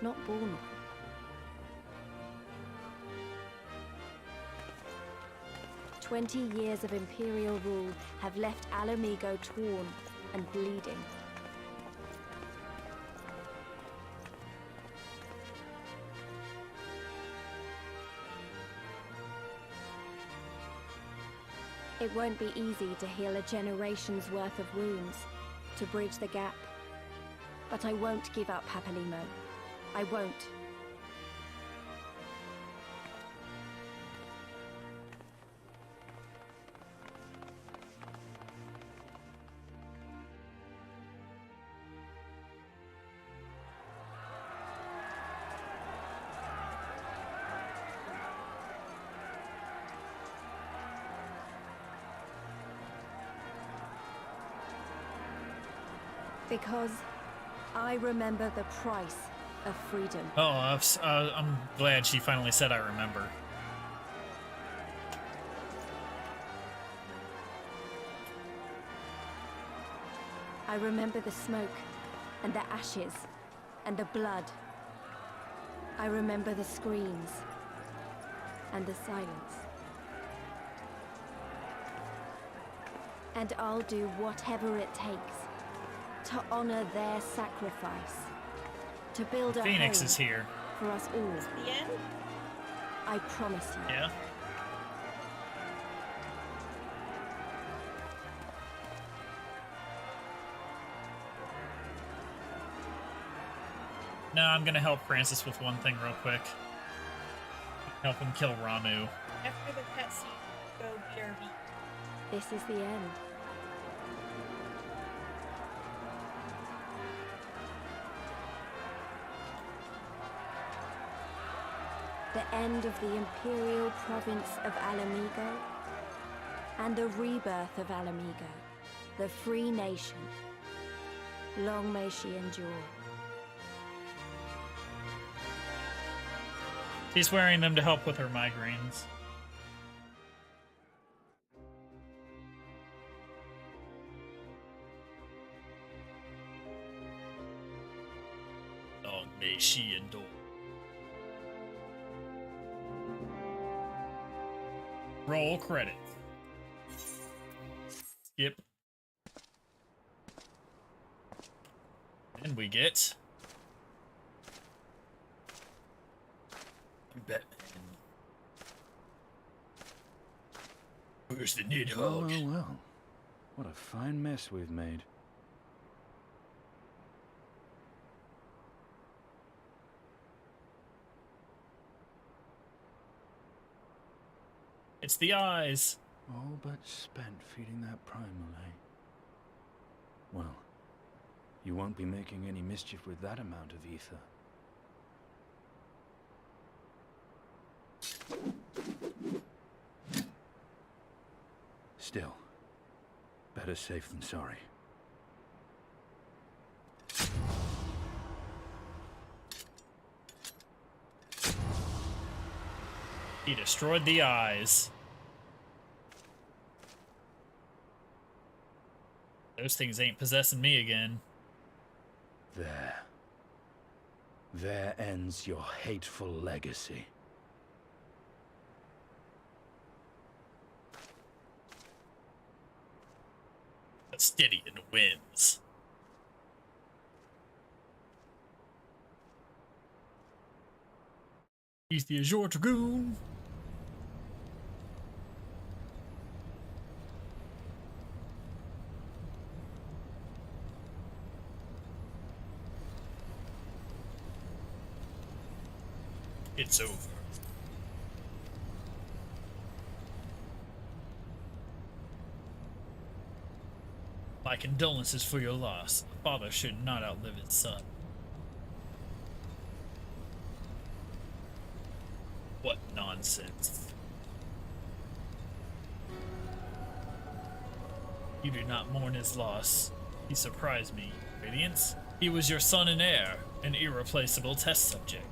S7: not born one. "20 years of Imperial rule have left Alamigo torn and bleeding. It won't be easy to heal a generation's worth of wounds, to bridge the gap. But I won't give up, Papalimo. I won't. Because I remember the price of freedom.
S1: Oh, I'm glad she finally said I remember.
S7: I remember the smoke, and the ashes, and the blood. I remember the screams, and the silence. And I'll do whatever it takes to honor their sacrifice To build a
S1: Phoenix
S7: home
S1: is here.
S7: for us all.
S12: The end?
S7: I promise you.
S1: Yeah. No, I'm gonna help Francis with one thing real quick. Help him kill Ramu.
S12: After the cutscene, go BRB.
S7: This is the end. The end of the imperial province of Alamigo and the rebirth of Alamigo, the free nation. Long may she endure.
S1: She's wearing them to help with her migraines. Long may she endure. Roll credits. Skip. And we get Batman. Where's the Nidhogg?
S6: Well, well. What a fine mess we've made.
S1: It's the eyes.
S6: All but spent feeding that primal, eh? Well, you won't be making any mischief with that amount of ether. Still, better safe than sorry.
S1: He destroyed the eyes. Those things ain't possessing me again.
S6: There. There ends your hateful legacy.
S1: Stydian wins. He's the Azure Dragoon. It's over. My condolences for your loss. A father should not outlive his son. What nonsense. You do not mourn his loss. He surprised me, Radiance. He was your son and heir, an irreplaceable test subject.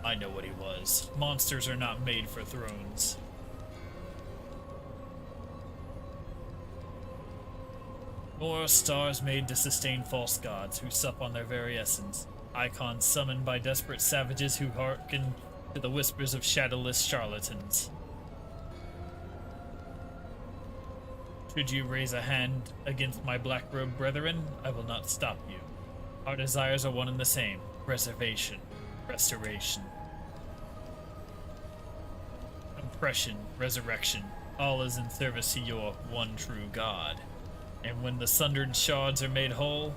S1: I know what he was. Monsters are not made for thrones. Or stars made to sustain false gods who sup on their very essence. Icons summoned by desperate savages who hearken to the whispers of shadowless charlatans. Should you raise a hand against my black-robed brethren, I will not stop you. Our desires are one and the same. Preservation. Restoration. Compression. Resurrection. All is in service to your one true God. And when the sundered shards are made whole,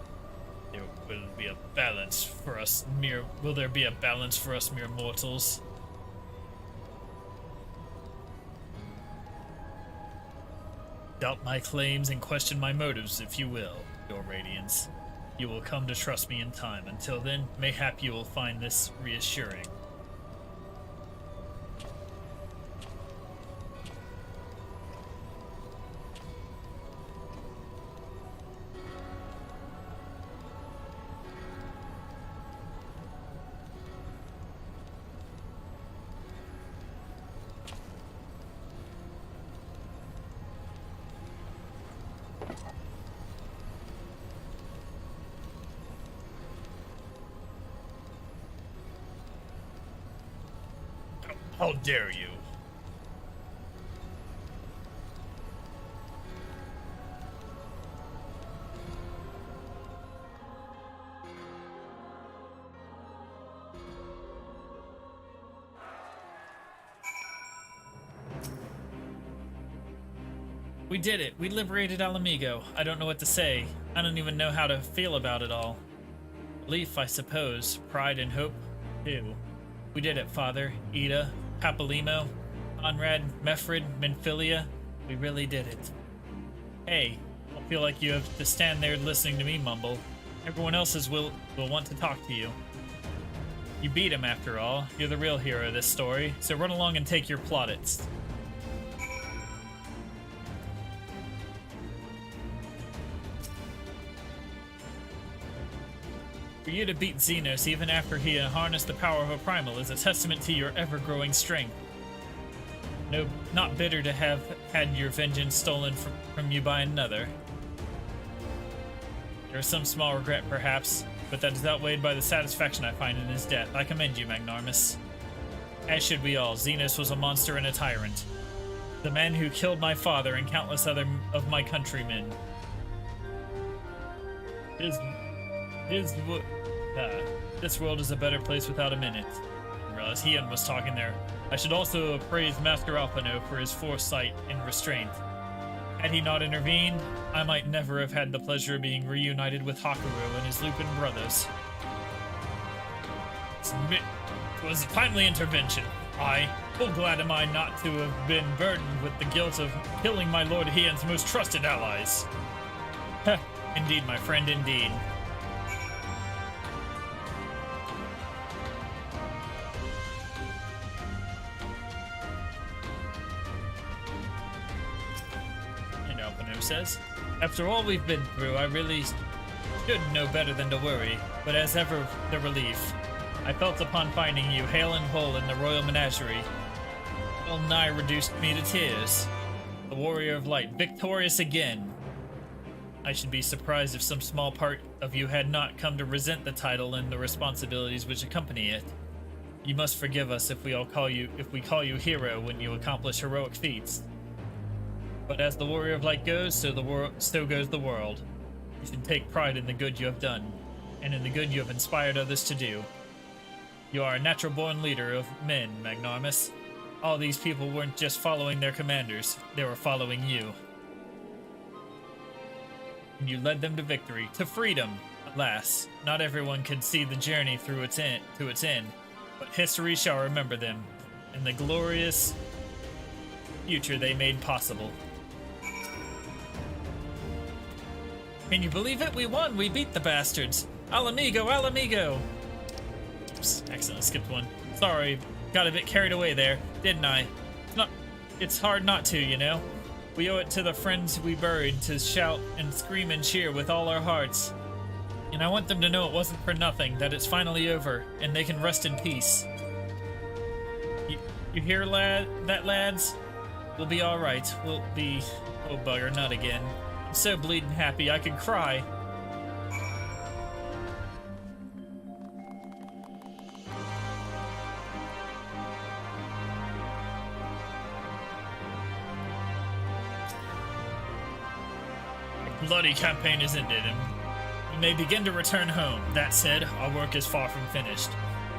S1: there will be a balance for us mere mortals? Doubt my claims and question my motives, if you will, your Radiance. You will come to trust me in time. Until then, mayhap you will find this reassuring. How dare you? We did it. We liberated Alamigo. I don't know what to say. I don't even know how to feel about it all. Relief, I suppose. Pride and hope, too. We did it, Father. Ida, Papalimo, Conrad, Mefrid, Menphilia. We really did it. Hey, I feel like you have to stand there listening to me mumble. Everyone else will want to talk to you. You beat him after all. You're the real hero of this story, so run along and take your plaudits. For you to beat Xenos even after he harnessed the power of a primal is a testament to your ever-growing strength. No, not bitter to have had your vengeance stolen from you by another. There is some small regret, perhaps, but that is outweighed by the satisfaction I find in his death. I commend you, Magnarmus. As should we all. Xenos was a monster and a tyrant. The man who killed my father and countless other of my countrymen. This world is a better place without a minute. I realize Hian was talking there. I should also praise Master Alpano for his foresight and restraint. Had he not intervened, I might never have had the pleasure of being reunited with Hakurou and his Lupin brothers. It was a timely intervention. Full glad am I not to have been burdened with the guilt of killing my Lord Hian's most trusted allies. Heh, indeed, my friend, indeed. Says, after all we've been through, I really should know better than to worry, but as ever, the relief. I felt upon finding you hale and whole in the royal menagerie. Well nigh reduced me to tears. The warrior of light, victorious again. I should be surprised if some small part of you had not come to resent the title and the responsibilities which accompany it. You must forgive us if we call you hero when you accomplish heroic feats. But as the warrior of light goes, so goes the world. You should take pride in the good you have done, and in the good you have inspired others to do. You are a natural-born leader of men, Magnarmus. All these people weren't just following their commanders, they were following you. And you led them to victory, to freedom. Alas, not everyone can see the journey to its end, but history shall remember them, and the glorious future they made possible. Can you believe it? We won! We beat the bastards! Alamigo! Alamigo! Oops, accidentally skipped one. Sorry, got a bit carried away there, didn't I? It's hard not to, you know? We owe it to the friends we buried to shout and scream and cheer with all our hearts. And I want them to know it wasn't for nothing, that it's finally over, and they can rest in peace. You hear, lads? We'll be alright. We'll be... Oh, bugger, not again. I'm so bleeding happy I could cry. The bloody campaign is ended, and we may begin to return home. That said, our work is far from finished.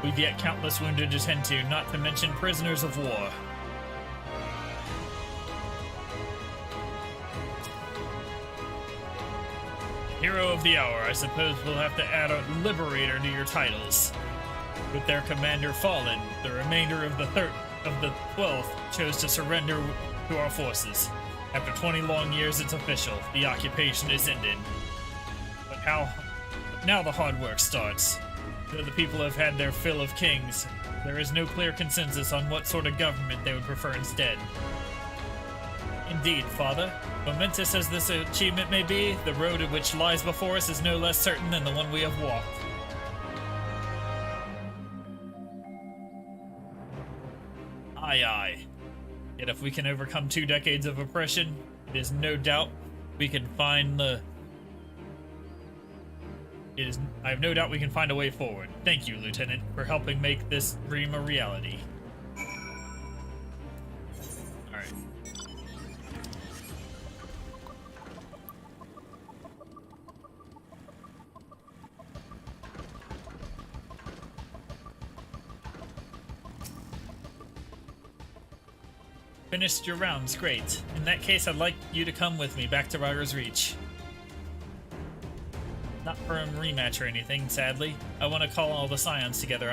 S1: We've yet countless wounded to tend to, not to mention prisoners of war. Hero of the hour, I suppose we'll have to add a liberator to your titles. With their commander fallen, the remainder of the 12th chose to surrender to our forces. After 20 long years, it's official. The occupation is ended. But now the hard work starts. Though the people have had their fill of kings, there is no clear consensus on what sort of government they would prefer instead. Indeed, Father. Momentous as this achievement may be, the road which lies before us is no less certain than the one we have walked. Aye, aye. Yet if we can overcome 2 decades of oppression, it is no doubt we can find I have no doubt we can find a way forward. Thank you, Lieutenant, for helping make this dream a reality. Alright. Finished your rounds, great. In that case, I'd like you to come with me back to Ragger's Reach. Not for a rematch or anything, sadly. I want to call all the Scions together.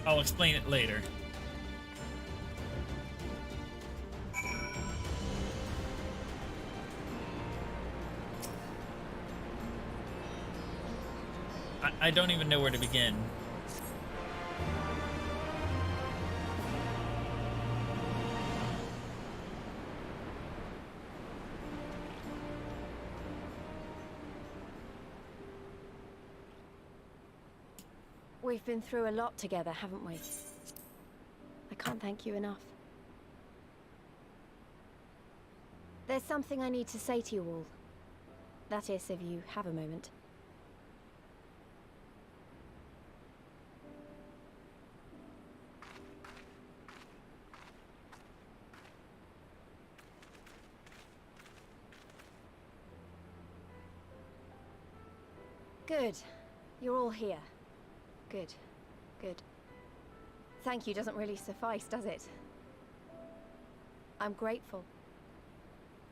S1: I'll explain it later. I don't even know where to begin.
S7: We've been through a lot together, haven't we? I can't thank you enough. There's something I need to say to you all. That is, if you have a moment. Good. You're all here. Good. Good. Thank you doesn't really suffice, does it? I'm grateful.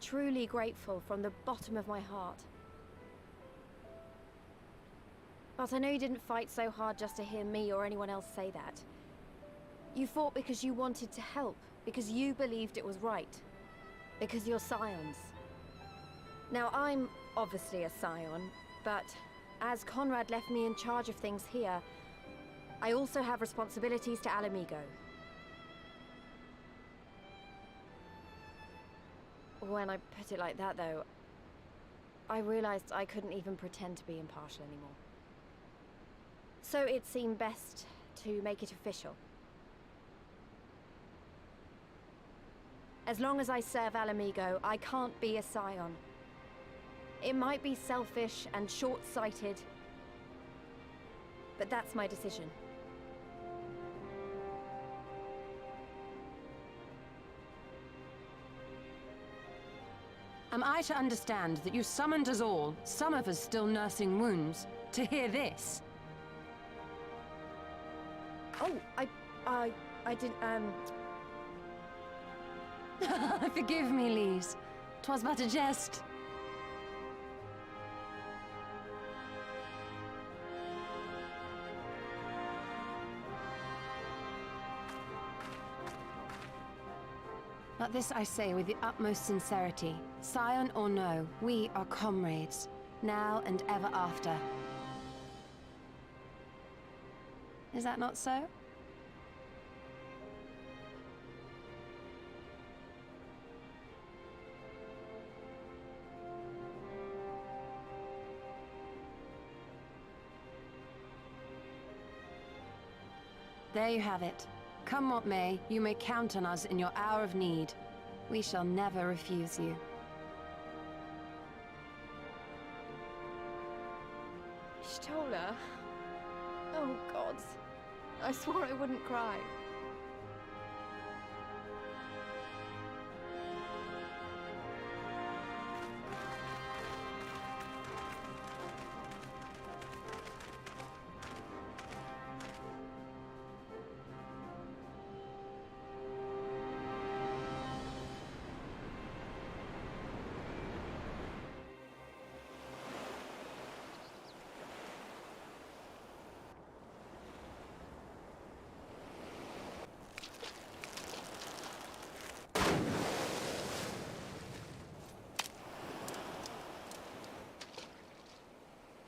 S7: Truly grateful from the bottom of my heart. But I know you didn't fight so hard just to hear me or anyone else say that. You fought because you wanted to help, because you believed it was right. Because you're Scions. Now, I'm obviously a Scion, but as Conrad left me in charge of things here, I also have responsibilities to Alamigo. When I put it like that, though, I realized I couldn't even pretend to be impartial anymore. So it seemed best to make it official. As long as I serve Alamigo, I can't be a Scion. It might be selfish and short-sighted, but that's my decision.
S2: Am I to understand that you summoned us all, some of us still nursing wounds, to hear this?
S7: Oh, I didn't,
S2: Forgive me, Lise. 'Twas but a jest. But this I say with the utmost sincerity. Scion or no, we are comrades, now and ever after. Is that not so? There you have it. Come what may, you may count on us in your hour of need. We shall never refuse you.
S7: Stola? Oh, gods. I swore I wouldn't cry.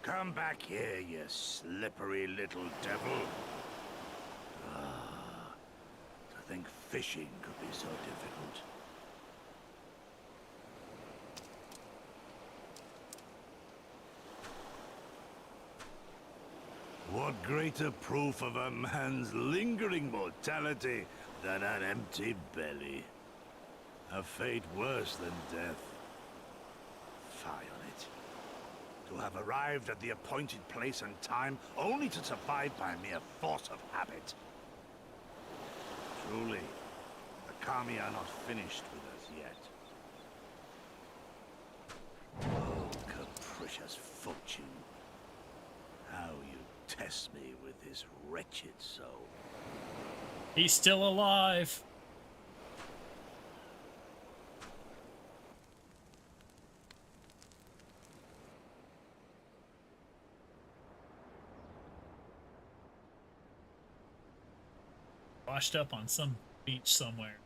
S13: Come back here, you slippery little devil. To think fishing could be so difficult. What greater proof of a man's lingering mortality than an empty belly? A fate worse than death. Fie on it. To have arrived at the appointed place and time only to survive by mere force of habit. Truly, the Kami are not finished with us yet. Oh, capricious fortune. How you test me with this wretched soul.
S1: He's still alive. washed up on some beach somewhere.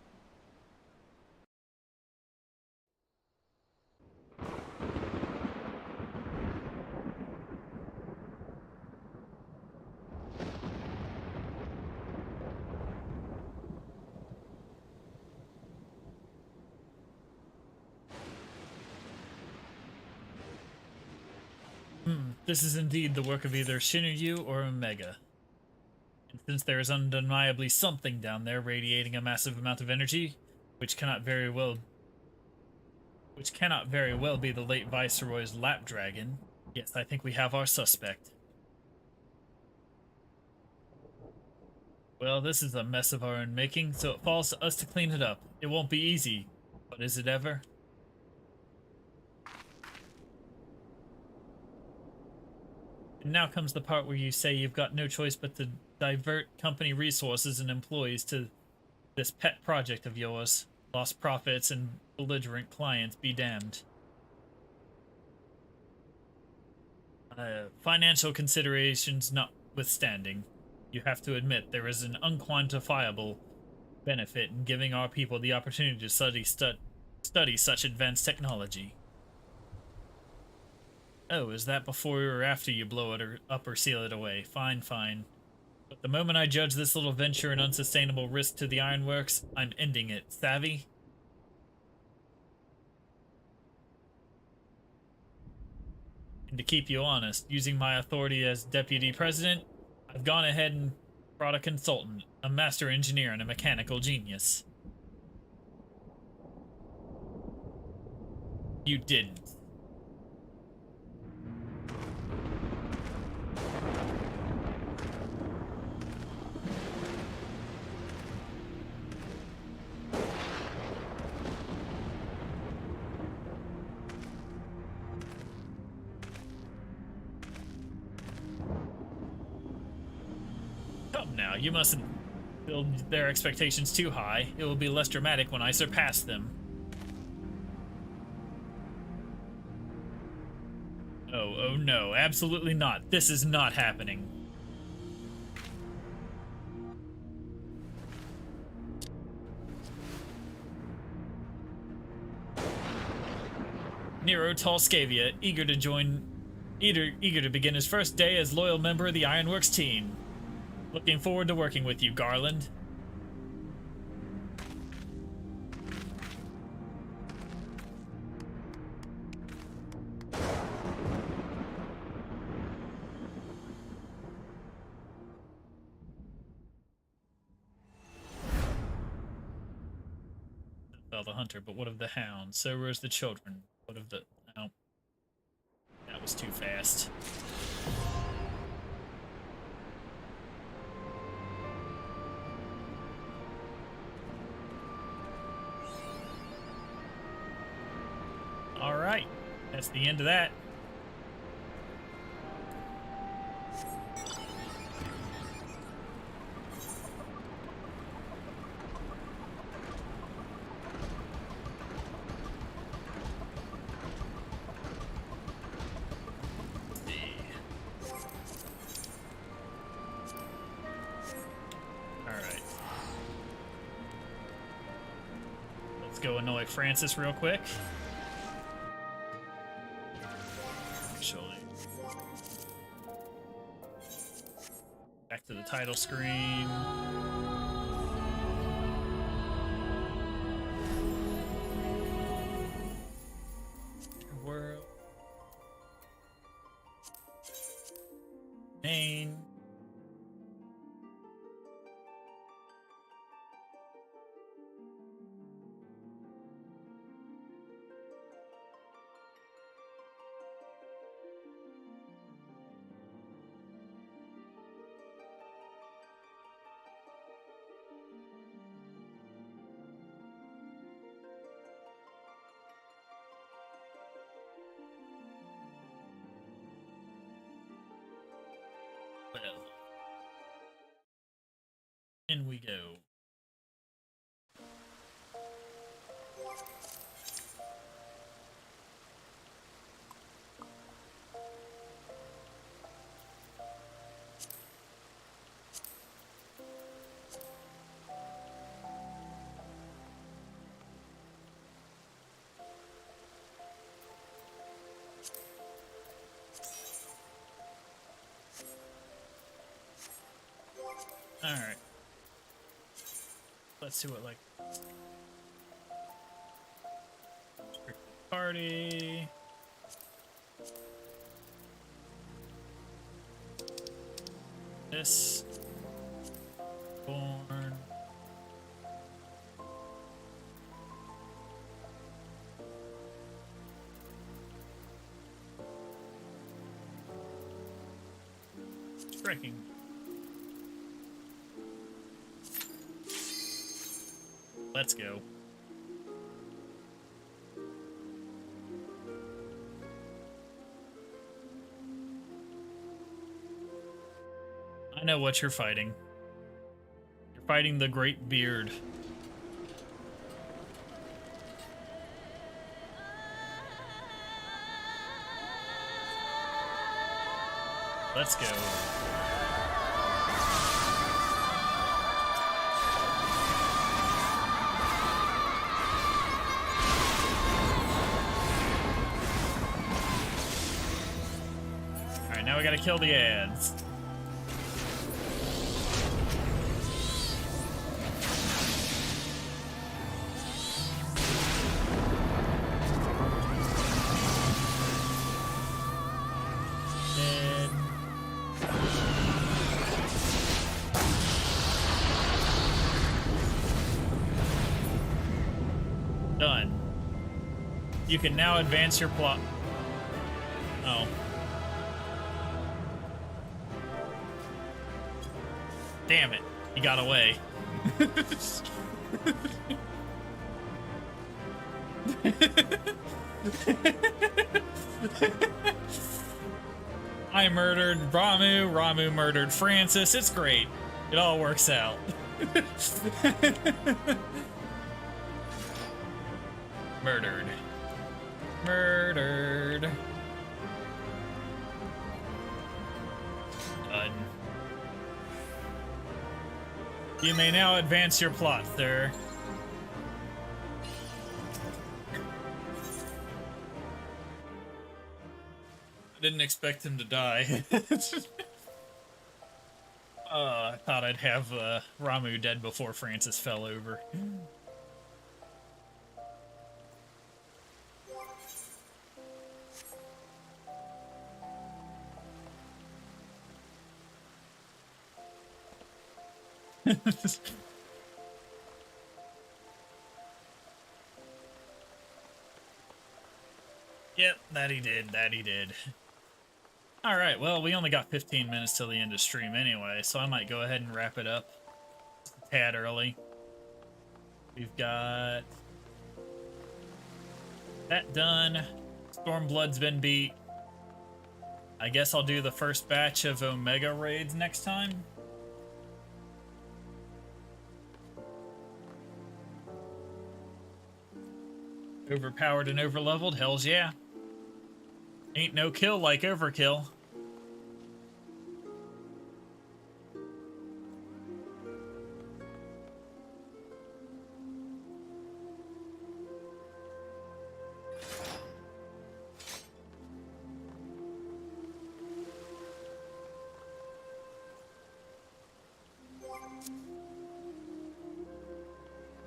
S1: This is indeed the work of either Shinryu or Omega. And since there is undeniably something down there radiating a massive amount of energy, which cannot very well be the late Viceroy's lap dragon, yes, I think we have our suspect. Well, this is a mess of our own making, so it falls to us to clean it up. It won't be easy, but is it ever? And now comes the part where you say you've got no choice but to divert company resources and employees to this pet project of yours. Lost profits and belligerent clients be damned. Financial considerations notwithstanding, you have to admit there is an unquantifiable benefit in giving our people the opportunity to study such advanced technology. Oh, is that before or after you blow it up or seal it away? Fine, fine. But the moment I judge this little venture an unsustainable risk to the ironworks, I'm ending it. Savvy? And to keep you honest, using my authority as deputy president, I've gone ahead and brought a consultant, a master engineer, and a mechanical genius. You didn't. Now, you mustn't build their expectations too high. It will be less dramatic when I surpass them. Oh no, absolutely not. This is not happening. Nero Talskavia, eager to begin his first day as loyal member of the Ironworks team. Looking forward to working with you, Garland. Well, the hunter, but what of the hound? So where's the children? What of the... Oh. That was too fast. Alright, that's the end of that. Alright. Let's go annoy Francis real quick. Back to the title screen. World. Main. Well, in we go. Alright. Let's see what, like... Party... This... Born... Striking. Let's go. I know what you're fighting. You're fighting the Great Beard. Let's go. Alright, now we gotta kill the ads. Done. You can now advance your plot. Oh. Damn it. He got away. I murdered Ramu, Ramu murdered Francis. It's great. It all works out. Murdered. Murdered. Done. You may now advance your plot, sir. I didn't expect him to die. I thought I'd have Ramu dead before Francis fell over. Yep, that he did, that he did. Alright, well, we only got 15 minutes till the end of stream anyway, so I might go ahead and wrap it up a tad early. We've got that done. Stormblood's been beat. I guess I'll do the first batch of Omega raids next time. Overpowered and overleveled? Hells yeah. Ain't no kill like overkill.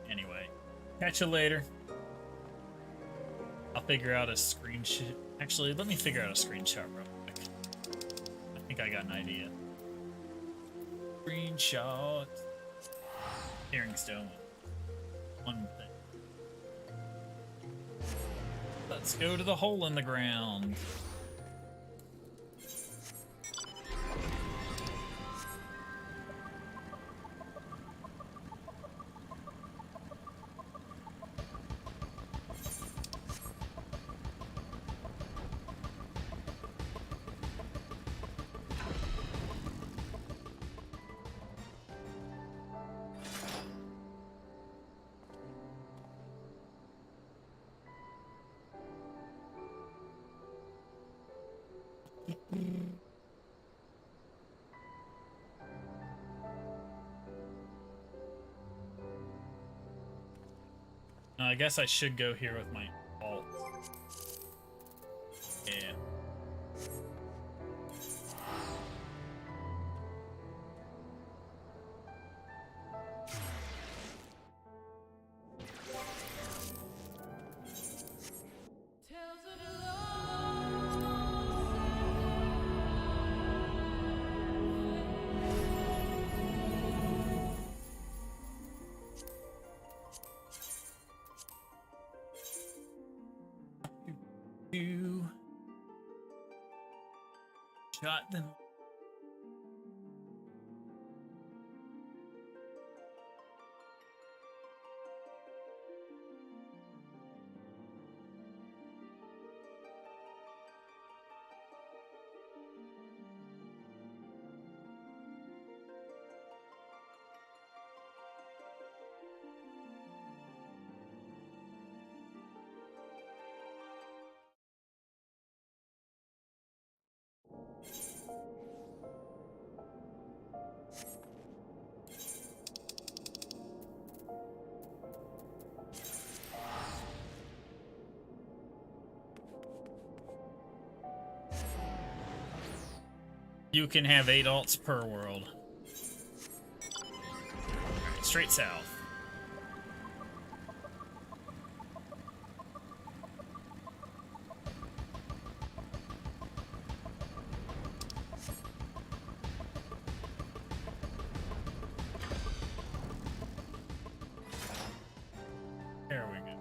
S1: Anyway, catch you later. I'll figure out a screenshot. Actually, let me figure out a screenshot real quick. I think I got an idea. Screenshot. Hearing stone. One thing. Let's go to the hole in the ground. I guess I should go here with my alt. Yeah. Two. Shot them. You can have 8 alts per world. Straight south. There we go.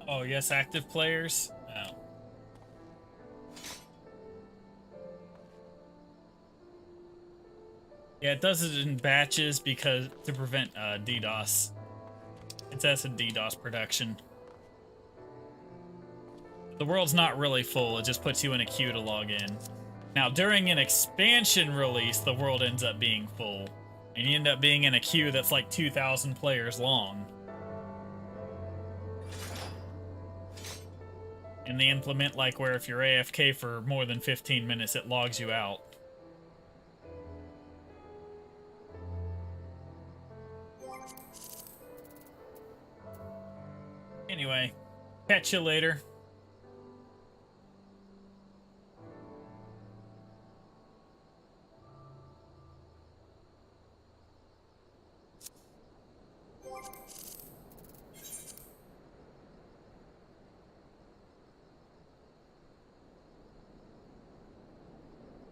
S1: Oh, yes, active players? No. Yeah, it does it in batches because to prevent DDoS. It's as a DDoS production. The world's not really full, it just puts you in a queue to log in. Now, during an expansion release, the world ends up being full. And you end up being in a queue that's like 2,000 players long. And they implement like where if you're AFK for more than 15 minutes, it logs you out. Anyway, catch you later.